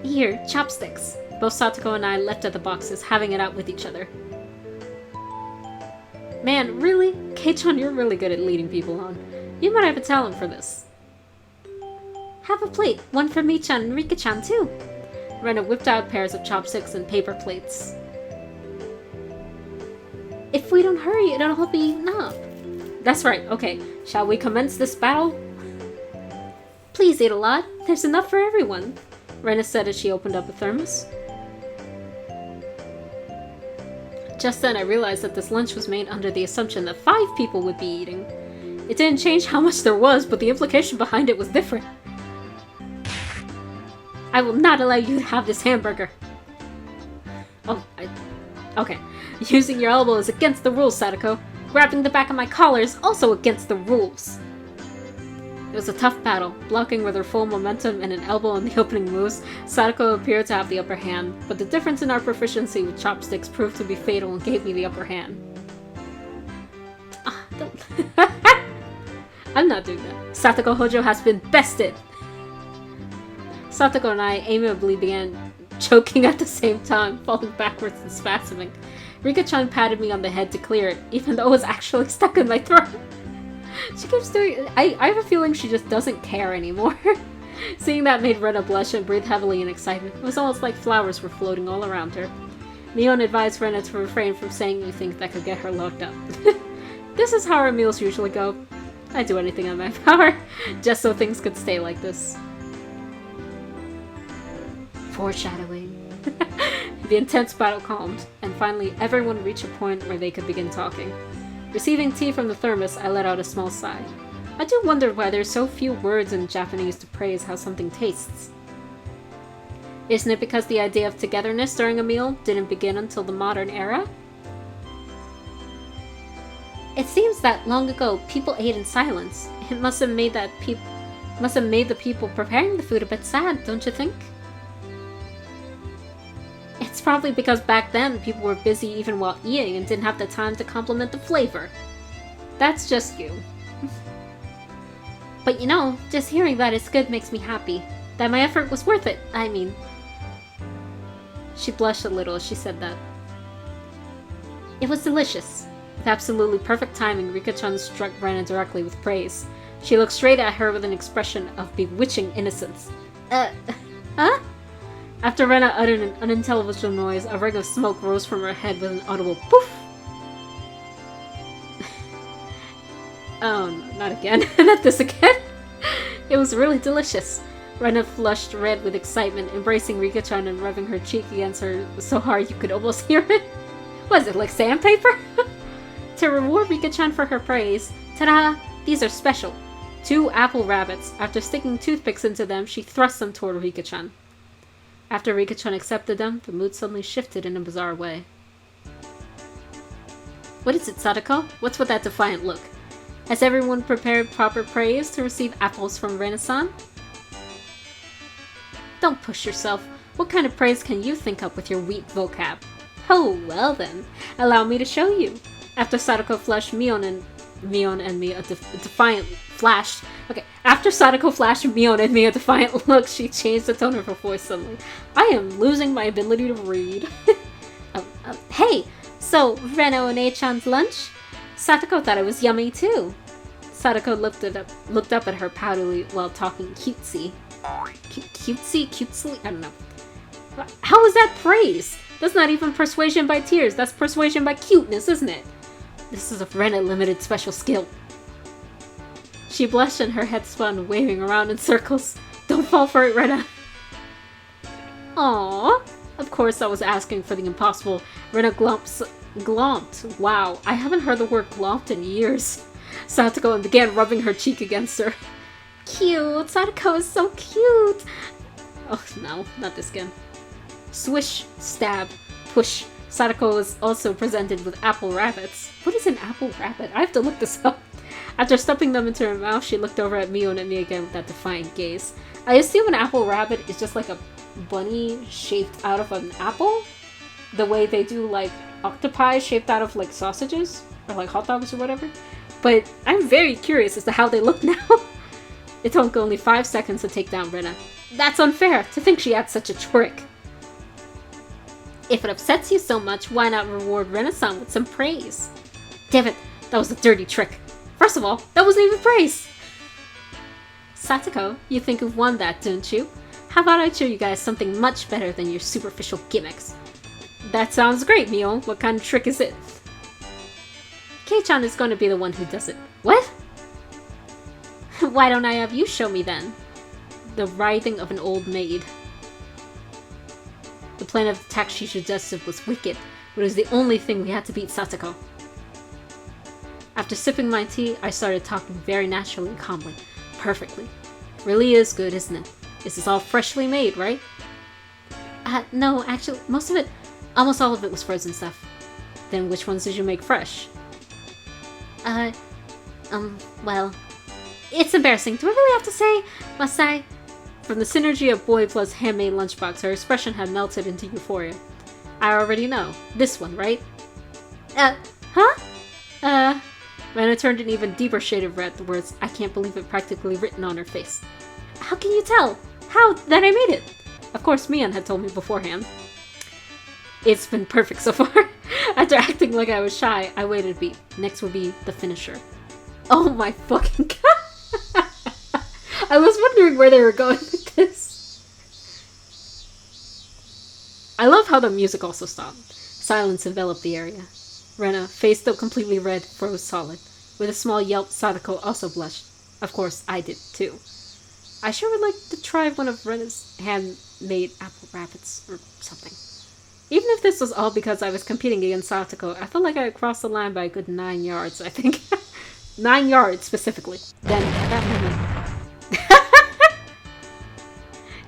Here, chopsticks. Both Satoko and I lifted the boxes, having it out with each other. Man, really? Kei-chan, you're really good at leading people on. You might have a talent for this. Have a plate. One for Mi-chan and Rika-chan too. Rena whipped out pairs of chopsticks and paper plates. If we don't hurry, it'll all be eaten up. That's right. Okay, shall we commence this battle? Please eat a lot. There's enough for everyone, Rena said as she opened up a thermos. Just then I realized that this lunch was made under the assumption that 5 people would be eating. It didn't change how much there was, but the implication behind it was different. I will not allow you to have this hamburger. Okay. Using your elbow is against the rules, Sadako. Grabbing the back of my collar is also against the rules. It was a tough battle. Blocking with her full momentum and an elbow in the opening moves, Sadako appeared to have the upper hand, but the difference in our proficiency with chopsticks proved to be fatal and gave me the upper hand. I'm not doing that. Satoko Hojo has been bested! Satoko and I amiably began choking at the same time, falling backwards and spasming. Rika-chan patted me on the head to clear it, even though it was actually stuck in my throat. She keeps doing it. I have a feeling she just doesn't care anymore. Seeing that made Rena blush and breathe heavily in excitement. It was almost like flowers were floating all around her. Mion advised Rena to refrain from saying anything that could get her locked up. This is how our meals usually go. I'd do anything in my power, just so things could stay like this. Foreshadowing. The intense battle calmed, and finally everyone reached a point where they could begin talking. Receiving tea from the thermos, I let out a small sigh. I do wonder why there's so few words in Japanese to praise how something tastes. Isn't it because the idea of togetherness during a meal didn't begin until the modern era? It seems that long ago, people ate in silence. It must have made the people preparing the food a bit sad, don't you think? It's probably because back then, people were busy even while eating and didn't have the time to compliment the flavor. That's just you. But you know, just hearing that it's good makes me happy. That my effort was worth it, I mean. She blushed a little as she said that. It was delicious. With absolutely perfect timing, Rika-chan struck Rena directly with praise. She looked straight at her with an expression of bewitching innocence. Huh? After Rena uttered an unintelligible noise, a ring of smoke rose from her head with an audible poof! Oh, no, not again. Not this again. It was really delicious. Rena flushed red with excitement, embracing Rika-chan and rubbing her cheek against her so hard you could almost hear it. Was it like sandpaper? To reward Rika-chan for her praise, ta-da! These are special. 2 apple rabbits. After sticking toothpicks into them, she thrust them toward Rika-chan. After Rika-chan accepted them, the mood suddenly shifted in a bizarre way. What is it, Sadako? What's with that defiant look? Has everyone prepared proper praise to receive apples from Rena-san? Don't push yourself. What kind of praise can you think up with your weak vocab? Oh, well then. Allow me to show you. After Sadako flashed Mion and me a defiant flash. Okay, after Sadako flashed Mion and me a defiant look, she changed the tone of her voice suddenly. I am losing my ability to read. Hey, so Reno and A-chan's lunch? Sadako thought it was yummy too. Sadako looked up at her proudly while talking cutesy. Cutesy? I don't know. How is that praise? That's not even persuasion by tears, that's persuasion by cuteness, isn't it? This is a Rena limited special skill. She blushed and her head spun, waving around in circles. Don't fall for it, Rena. Aww. Of course I was asking for the impossible. Rena glomped. Wow, I haven't heard the word glomped in years. Satoko and began rubbing her cheek against her. Cute! Satoko is so cute! Oh no, not this again. Swish, stab, push. Sadako was also presented with apple rabbits. What is an apple rabbit? I have to look this up. After stuffing them into her mouth, she looked over at Mio and at me again with that defiant gaze. I assume an apple rabbit is just like a bunny shaped out of an apple? The way they do like octopi shaped out of like sausages? Or like hot dogs or whatever? But I'm very curious as to how they look now. It took only 5 seconds to take down Rena. That's unfair, to think she had such a trick. If it upsets you so much, why not reward Rena-san with some praise? Damn it, that was a dirty trick. First of all, that wasn't even praise! Satoko, you think you've won that, don't you? How about I show you guys something much better than your superficial gimmicks? That sounds great, Mio. What kind of trick is it? Kei-chan is going to be the one who does it. What? Why don't I have you show me then? The writhing of an old maid. The plan of attack she suggested was wicked, but it was the only thing we had to beat Satoko. After sipping my tea, I started talking very naturally and calmly. Perfectly. Really is good, isn't it? This is all freshly made, right? No, actually, almost all of it was frozen stuff. Then which ones did you make fresh? Well, it's embarrassing. Do I really have to say? Must I? From the synergy of Boy plus handmade lunchbox, her expression had melted into euphoria. I already know. This one, right? Huh? Rena turned an even deeper shade of red at the words I can't believe it practically written on her face. How can you tell? How that I made it? Of course, Mian had told me beforehand. It's been perfect so far. After acting like I was shy, I waited a beat. Next would be the finisher. Oh my fucking god! I was wondering where they were going with this. I love how the music also stopped. Silence enveloped the area. Rena, face still completely red, froze solid. With a small yelp, Sadako also blushed. Of course, I did too. I sure would like to try one of Rena's handmade apple rabbits or something. Even if this was all because I was competing against Satoko, I felt like I had crossed the line by a good 9 yards, I think. 9 yards, specifically. Then, at that moment...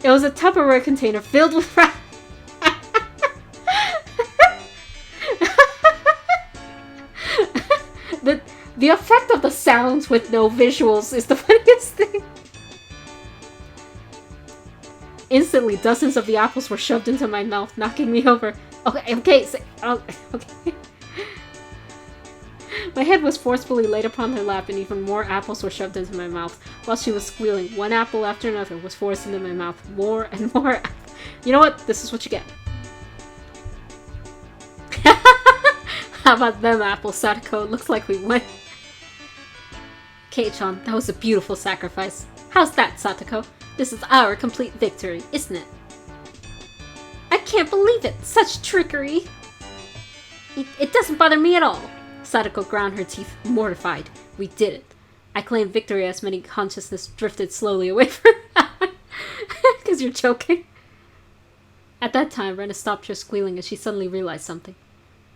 It was a Tupperware container filled with rabbits. The effect of the sounds with no visuals is the funniest thing. Instantly, dozens of the apples were shoved into my mouth, knocking me over. Okay. My head was forcefully laid upon her lap, and even more apples were shoved into my mouth. While she was squealing, one apple after another was forced into my mouth. More and more. You know what? This is what you get. How about them apples, Sadako? Looks like we won. Kei-chan, that was a beautiful sacrifice. How's that, Satoko? This is our complete victory, isn't it? I can't believe it! Such trickery! It doesn't bother me at all. Sadako ground her teeth, mortified. We did it. I claimed victory as many consciousness drifted slowly away from her. Because you're joking. At that time, Rena stopped her squealing as she suddenly realized something.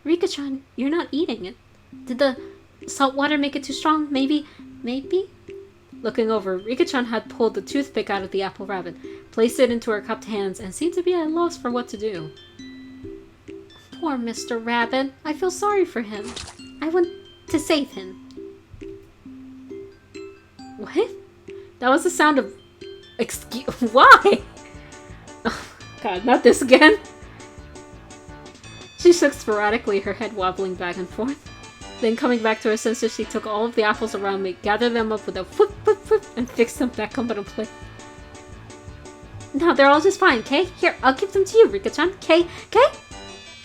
Rika-chan, you're not eating it. Did the salt water make it too strong? Maybe? Looking over, Rika-chan had pulled the toothpick out of the apple rabbit, placed it into her cupped hands, and seemed to be at a loss for what to do. Poor Mr. Rabbit. I feel sorry for him. I want to save him. What? That was the sound of... Why? Oh, God, not this again. She shook sporadically, her head wobbling back and forth. Then, coming back to her senses, she took all of the apples around me, gathered them up with a whoop, whoop, whoop, and fixed them back up on a plate. No, they're all just fine, Kay? Here, I'll give them to you, Rika-chan. Kay?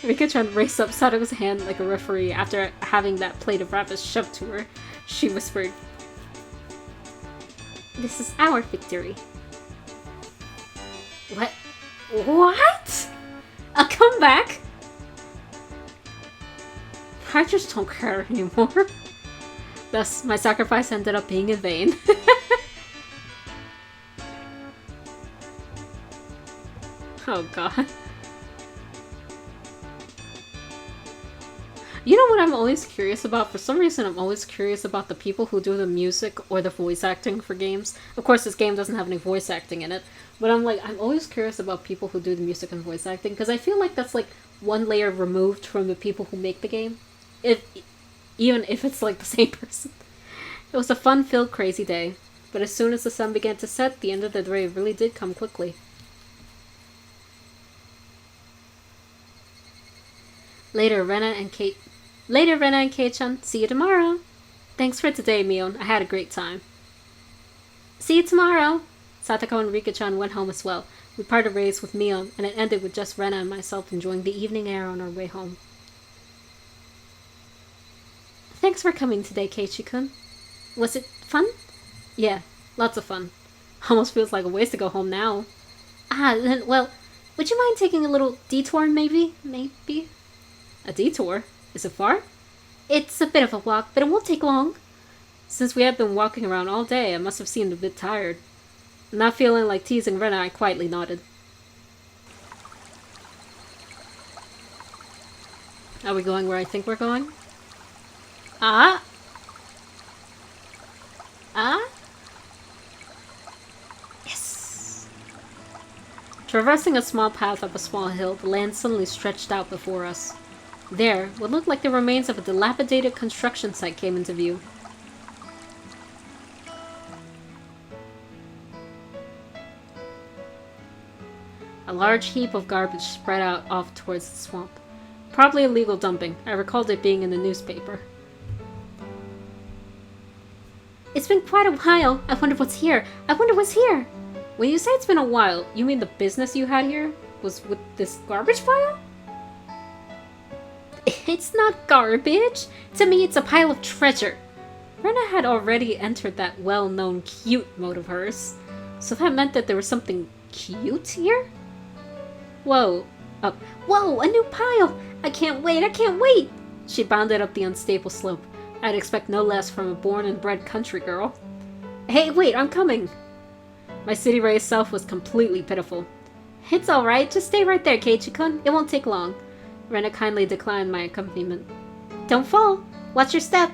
Rika-chan raised up Sadako's hand like a referee after having that plate of rabbits shoved to her. She whispered, This is our victory. What? A comeback? I just don't care anymore. Thus, my sacrifice ended up being in vain. Oh god. You know what I'm always curious about? For some reason, I'm always curious about the people who do the music or the voice acting for games. Of course, this game doesn't have any voice acting in it, but I'm always curious about people who do the music and voice acting, because I feel like that's like one layer removed from the people who make the game. Even if it's like the same person. It was a fun-filled, crazy day, but as soon as the sun began to set, the end of the day really did come quickly. Later, Rena and Kei-chan, see you tomorrow. Thanks for today, Mion. I had a great time. See you tomorrow. Satoko and Rika-chan went home as well. We parted ways with Mion, and it ended with just Rena and myself enjoying the evening air on our way home. Thanks for coming today, Keiichi-kun. Was it fun? Yeah, lots of fun. Almost feels like a waste to go home now. Then, well, would you mind taking a little detour, maybe? Maybe? A detour? Is it far? It's a bit of a walk, but it won't take long. Since we had been walking around all day, I must have seemed a bit tired. Not feeling like teasing Rena, I quietly nodded. Are we going where I think we're going? Yes! Traversing a small path up a small hill, the land suddenly stretched out before us. There, what looked like the remains of a dilapidated construction site came into view. A large heap of garbage spread out off towards the swamp. Probably illegal dumping. I recalled it being in the newspaper. It's been quite a while. I wonder what's here. When you say it's been a while, you mean the business you had here was with this garbage pile? It's not garbage. To me, it's a pile of treasure. Rena had already entered that well-known cute mode of hers. So that meant that there was something cute here? Whoa. Whoa, a new pile! I can't wait! She bounded up the unstable slope. I'd expect no less from a born and bred country girl. Hey, wait, I'm coming! My city-raised self was completely pitiful. It's alright, just stay right there, Keiichi-kun. It won't take long. Rena kindly declined my accompaniment. Don't fall! Watch your step!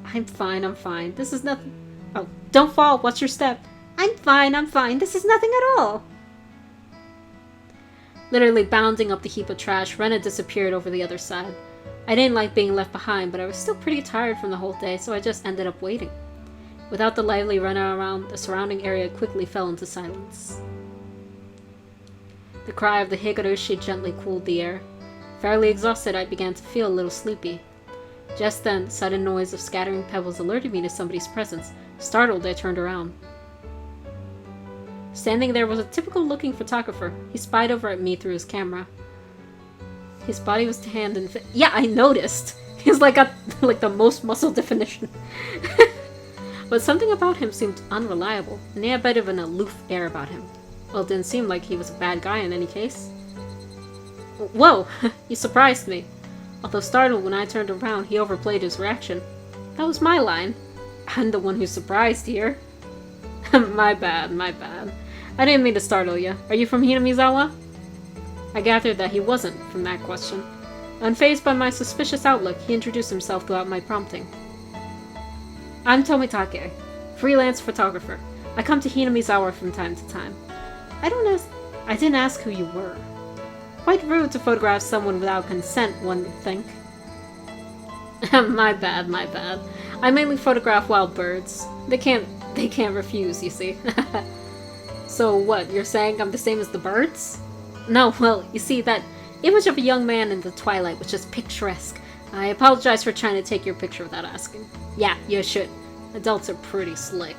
I'm fine. This is nothing. Oh, don't fall! Watch your step! I'm fine. This is nothing at all! Literally bounding up the heap of trash, Rena disappeared over the other side. I didn't like being left behind, but I was still pretty tired from the whole day, so I just ended up waiting. Without the lively Rena around, the surrounding area quickly fell into silence. The cry of the Higurashi gently cooled the air. Fairly exhausted, I began to feel a little sleepy. Just then, the sudden noise of scattering pebbles alerted me to somebody's presence. Startled, I turned around. Standing there was a typical-looking photographer. He spied over at me through his camera. His body was tanned and fit. Yeah, I noticed! He's got the most muscle definition. But something about him seemed unreliable, and he had a bit of an aloof air about him. Well, it didn't seem like he was a bad guy in any case. Whoa! You surprised me. Although startled when I turned around, he overplayed his reaction. That was my line. I'm the one who's surprised here. My bad. I didn't mean to startle you. Are you from Hinamizawa? I gathered that he wasn't, from that question. Unfazed by my suspicious outlook, he introduced himself without my prompting. I'm Tomitake, freelance photographer. I come to Hinamizawa from time to time. I didn't ask who you were. Quite rude to photograph someone without consent, one would think. My bad. I mainly photograph wild birds. They can't refuse, you see. So what, you're saying I'm the same as the birds? No, well, you see, that image of a young man in the twilight was just picturesque. I apologize for trying to take your picture without asking. Yeah, you should. Adults are pretty slick.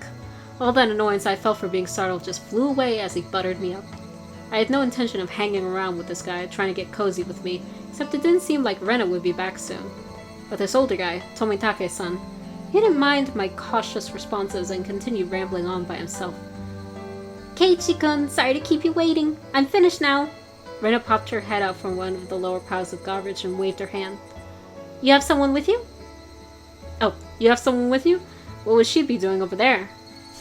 All that annoyance I felt for being startled just flew away as he buttered me up. I had no intention of hanging around with this guy, trying to get cozy with me, except it didn't seem like Rena would be back soon. But this older guy, Tomitake-san, he didn't mind my cautious responses and continued rambling on by himself. Keiichi-kun, sorry to keep you waiting. I'm finished now. Rena popped her head out from one of the lower piles of garbage and waved her hand. You have someone with you? Oh, you have someone with you? What would she be doing over there?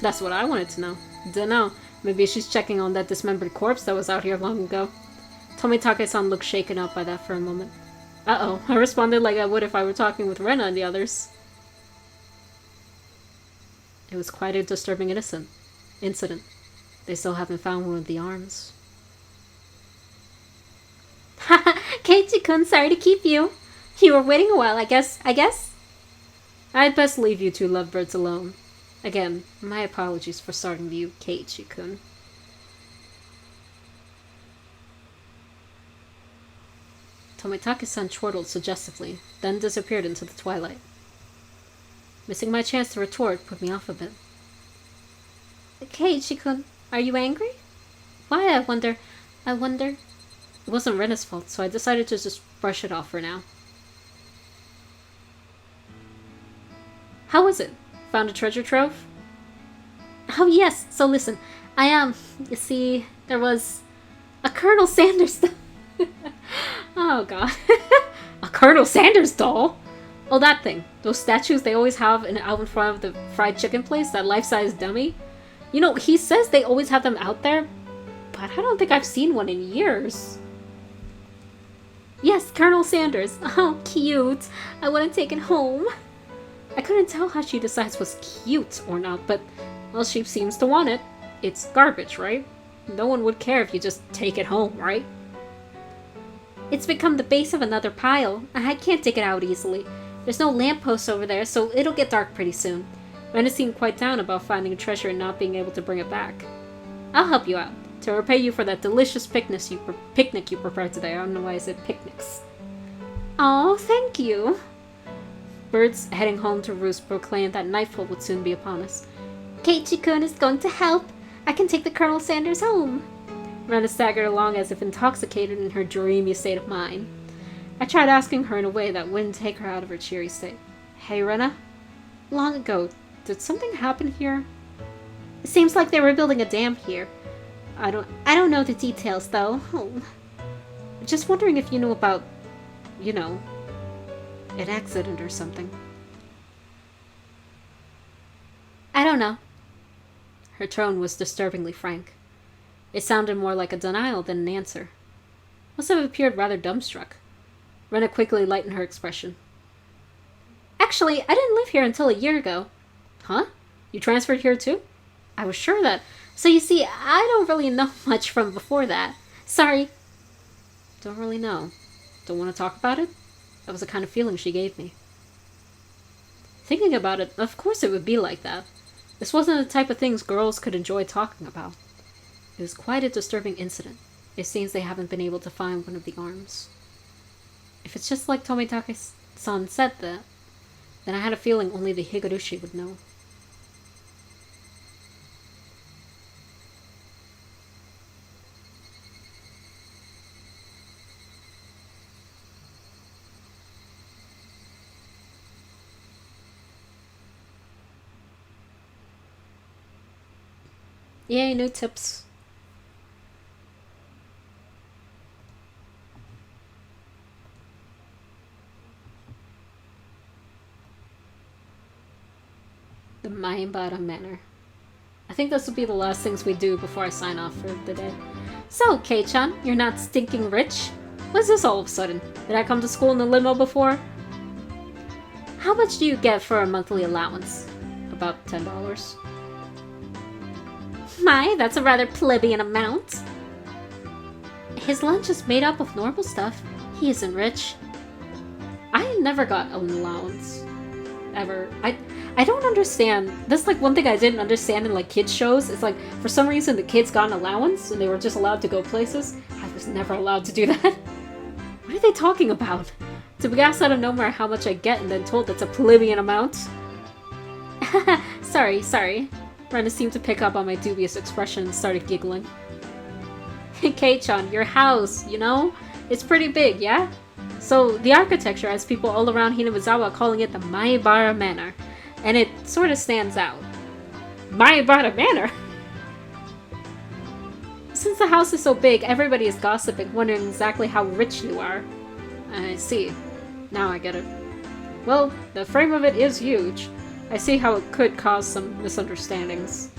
That's what I wanted to know. Dunno. Maybe she's checking on that dismembered corpse that was out here long ago. Tomitake-san looked shaken up by that for a moment. Uh-oh, I responded like I would if I were talking with Rena and the others. It was quite a disturbing incident. They still haven't found one of the arms. Haha, Keiichi-kun, sorry to keep you. You were waiting a while, I guess. I'd best leave you two lovebirds alone. Again, my apologies for starting you, Keiichi-kun. Tomitake-san chortled suggestively, then disappeared into the twilight. Missing my chance to retort put me off a bit. Keiichi-kun, are you angry? Why, I wonder... It wasn't Rena's fault, so I decided to just brush it off for now. How was it? Found a treasure trove? Oh yes, so listen, you see, there was a Colonel Sanders Oh god. A Colonel Sanders doll? Oh, that thing. Those statues they always have out in front of the fried chicken place, that life-size dummy. You know, he says they always have them out there, but I don't think I've seen one in years. Yes, Colonel Sanders. Oh, cute. I want to take it home. I couldn't tell how she decides what's cute or not, but, well, she seems to want it. It's garbage, right? No one would care if you just take it home, right? It's become the base of another pile. I can't dig it out easily. There's no lamppost over there, so it'll get dark pretty soon. Rena seemed quite down about finding a treasure and not being able to bring it back. I'll help you out, to repay you for that delicious picnic you prepared today. I don't know why I said picnics. Oh, thank you. Birds heading home to roost proclaimed that nightfall would soon be upon us. Keiichi-kun is going to help. I can take the Colonel Sanders home. Rena staggered along as if intoxicated in her dreamy state of mind. I tried asking her in a way that wouldn't take her out of her cheery state. Hey, Rena? Long ago, did something happen here? It seems like they were building a dam here. I don't know the details, though. Oh. Just wondering if you knew about, you know, an accident or something. I don't know. Her tone was disturbingly frank. It sounded more like a denial than an answer. Must have appeared rather dumbstruck. Rena quickly lightened her expression. Actually, I didn't live here until a year ago. Huh? You transferred here too? I was sure that. So you see, I don't really know much from before that. Sorry. Don't really know. Don't want to talk about it? That was the kind of feeling she gave me. Thinking about it, of course it would be like that. This wasn't the type of things girls could enjoy talking about. It was quite a disturbing incident. It seems they haven't been able to find one of the arms. If it's just like Tomitake-san said that, then I had a feeling only the Higurashi would know. Yay, new tips. The Maibara Manor. I think this will be the last things we do before I sign off for the day. So, Kei-chan, you're not stinking rich? What's this all of a sudden? Did I come to school in a limo before? How much do you get for a monthly allowance? About $10. My, that's a rather plebeian amount. His lunch is made up of normal stuff. He isn't rich. I never got an allowance. Ever. I don't understand. That's like one thing I didn't understand in like kids shows. It's like for some reason the kids got an allowance and they were just allowed to go places. I was never allowed to do that. What are they talking about? To be asked out of nowhere how much I get and then told that's a plebeian amount? Sorry. Rena seemed to pick up on my dubious expression and started giggling. Kei-chan, your house, you know? It's pretty big, yeah? So the architecture has people all around Hinamizawa calling it the Maibara Manor. And it sort of stands out. Maibara Manor? Since the house is so big, everybody is gossiping, wondering exactly how rich you are. I see. Now I get it. Well, the frame of it is huge. I see how it could cause some misunderstandings.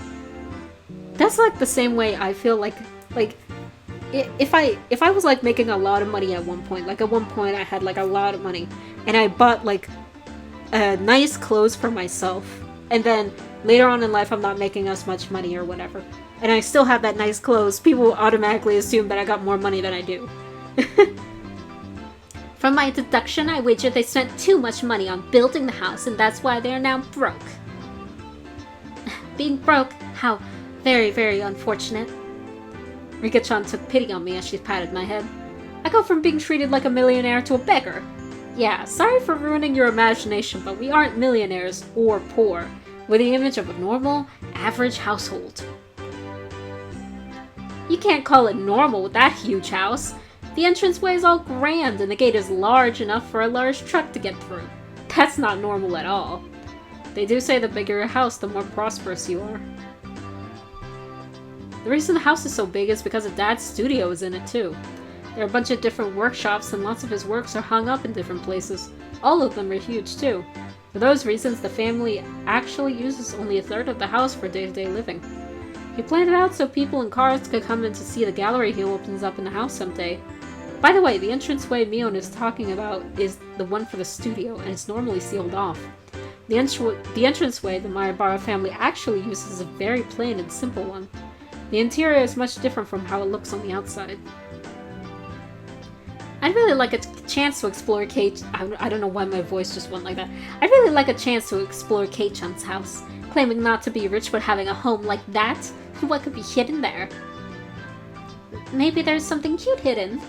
That's like the same way I feel like if I was like making a lot of money at one point, like at one point I had like a lot of money and I bought like nice clothes for myself, and then later on in life I'm not making as much money or whatever, and I still have that nice clothes, people will automatically assume that I got more money than I do. From my deduction, I wager they spent too much money on building the house, and that's why they are now broke. Being broke? How very, very unfortunate. Rika-chan took pity on me as she patted my head. I go from being treated like a millionaire to a beggar. Yeah, sorry for ruining your imagination, but we aren't millionaires or poor. We're the image of a normal, average household. You can't call it normal with that huge house. The entranceway is all grand and the gate is large enough for a large truck to get through. That's not normal at all. They do say the bigger your house, the more prosperous you are. The reason the house is so big is because of Dad's studio is in it too. There are a bunch of different workshops and lots of his works are hung up in different places. All of them are huge too. For those reasons, the family actually uses only a third of the house for day-to-day living. He planned it out so people in cars could come in to see the gallery he opens up in the house someday. By the way, the entranceway Mion is talking about is the one for the studio, and it's normally sealed off. The entranceway the Maibara family actually uses is a very plain and simple one. The interior is much different from how it looks on the outside. I'd really like a chance to explore I don't know why my voice just went like that. I'd really like a chance to explore Kei-chan's house. Claiming not to be rich but having a home like that? What could be hidden there? Maybe there's something cute hidden.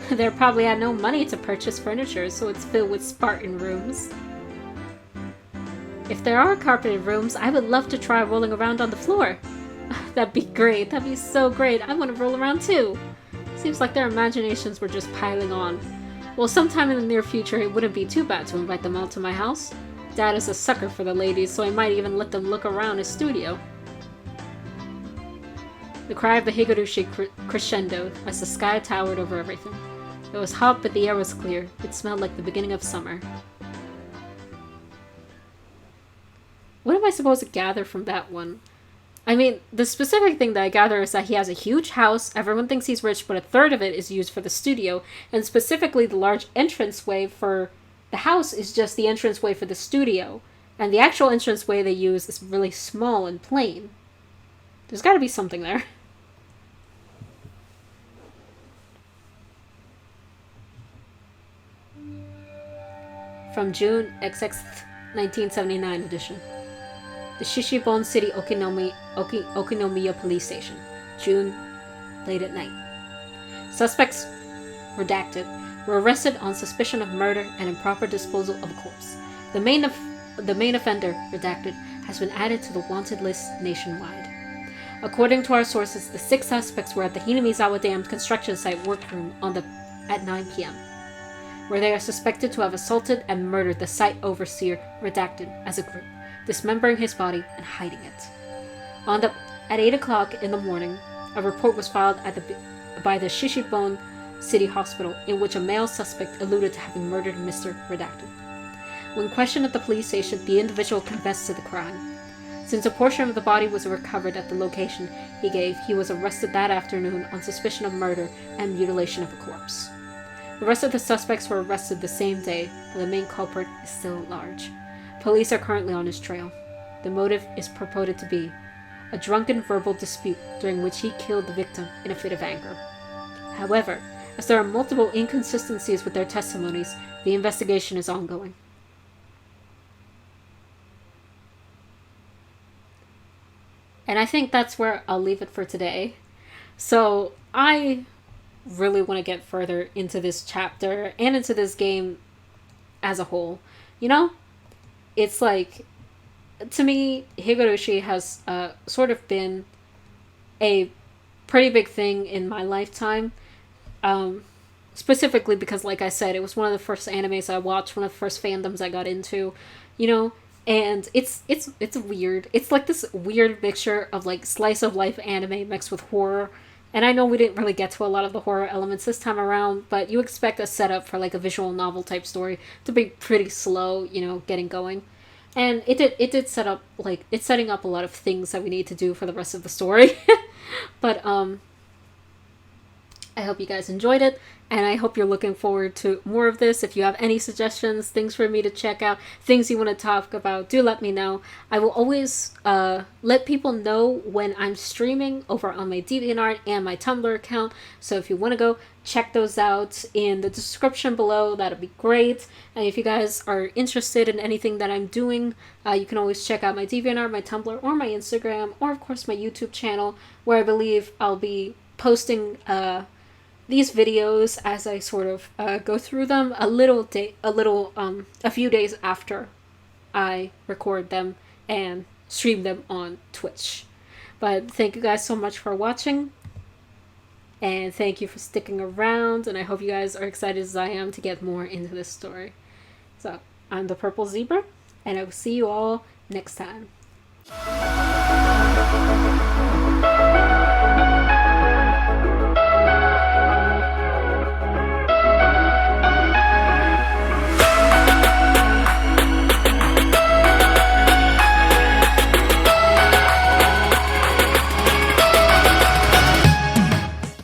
They probably had no money to purchase furniture, so it's filled with Spartan rooms. If there are carpeted rooms, I would love to try rolling around on the floor. That'd be great. That'd be so great. I want to roll around too. Seems like their imaginations were just piling on. Well, sometime in the near future, it wouldn't be too bad to invite them out to my house. Dad is a sucker for the ladies, so I might even let them look around his studio. The cry of the Higurashi crescendoed as the sky towered over everything. It was hot, but the air was clear. It smelled like the beginning of summer. What am I supposed to gather from that one? I mean, the specific thing that I gather is that he has a huge house, everyone thinks he's rich, but a third of it is used for the studio, and specifically the large entranceway for the house is just the entranceway for the studio, and the actual entranceway they use is really small and plain. There's gotta be something there. From June XX 1979 edition. The Shishibon City Okinomiya Police Station. June, late at night. Suspects, redacted, were arrested on suspicion of murder and improper disposal of a corpse. The main offender, redacted, has been added to the wanted list nationwide. According to our sources, the 6 suspects were at the Hinamizawa Dam construction site workroom at 9 p.m., where they are suspected to have assaulted and murdered the site overseer, redacted, as a group, dismembering his body and hiding it. At 8 o'clock in the morning, a report was filed by the Shishibon City Hospital in which a male suspect alluded to having murdered Mr. Redacted. When questioned at the police station, the individual confessed to the crime. Since a portion of the body was recovered at the location he was arrested that afternoon on suspicion of murder and mutilation of a corpse. The rest of the suspects were arrested the same day, but the main culprit is still at large. Police are currently on his trail. The motive is purported to be a drunken verbal dispute during which he killed the victim in a fit of anger. However, as there are multiple inconsistencies with their testimonies, the investigation is ongoing. And I think that's where I'll leave it for today. So, I really want to get further into this chapter and into this game as a whole. You know? It's like, to me, Higurashi has sort of been a pretty big thing in my lifetime. Specifically because, like I said, it was one of the first animes I watched, one of the first fandoms I got into, you know? And it's weird. It's like this weird mixture of like slice of life anime mixed with horror And I know we didn't really get to a lot of the horror elements this time around, but you expect a setup for like a visual novel type story to be pretty slow, getting going. And it did set up, like, it's setting up a lot of things that we need to do for the rest of the story. But I hope you guys enjoyed it, and I hope you're looking forward to more of this. If you have any suggestions, things for me to check out, things you want to talk about, do let me know. I will always let people know when I'm streaming over on my DeviantArt and my Tumblr account, so if you want to go check those out in the description below, that'd be great. And if you guys are interested in anything that I'm doing, you can always check out my DeviantArt, my Tumblr, or my Instagram, or of course my YouTube channel, where I believe I'll be posting these videos as I sort of go through them a few days after I record them and stream them on Twitch. But thank you guys so much for watching, and thank you for sticking around, and I hope you guys are excited as I am to get more into this story. So I'm the Purple Zebra, and I will see you all next time.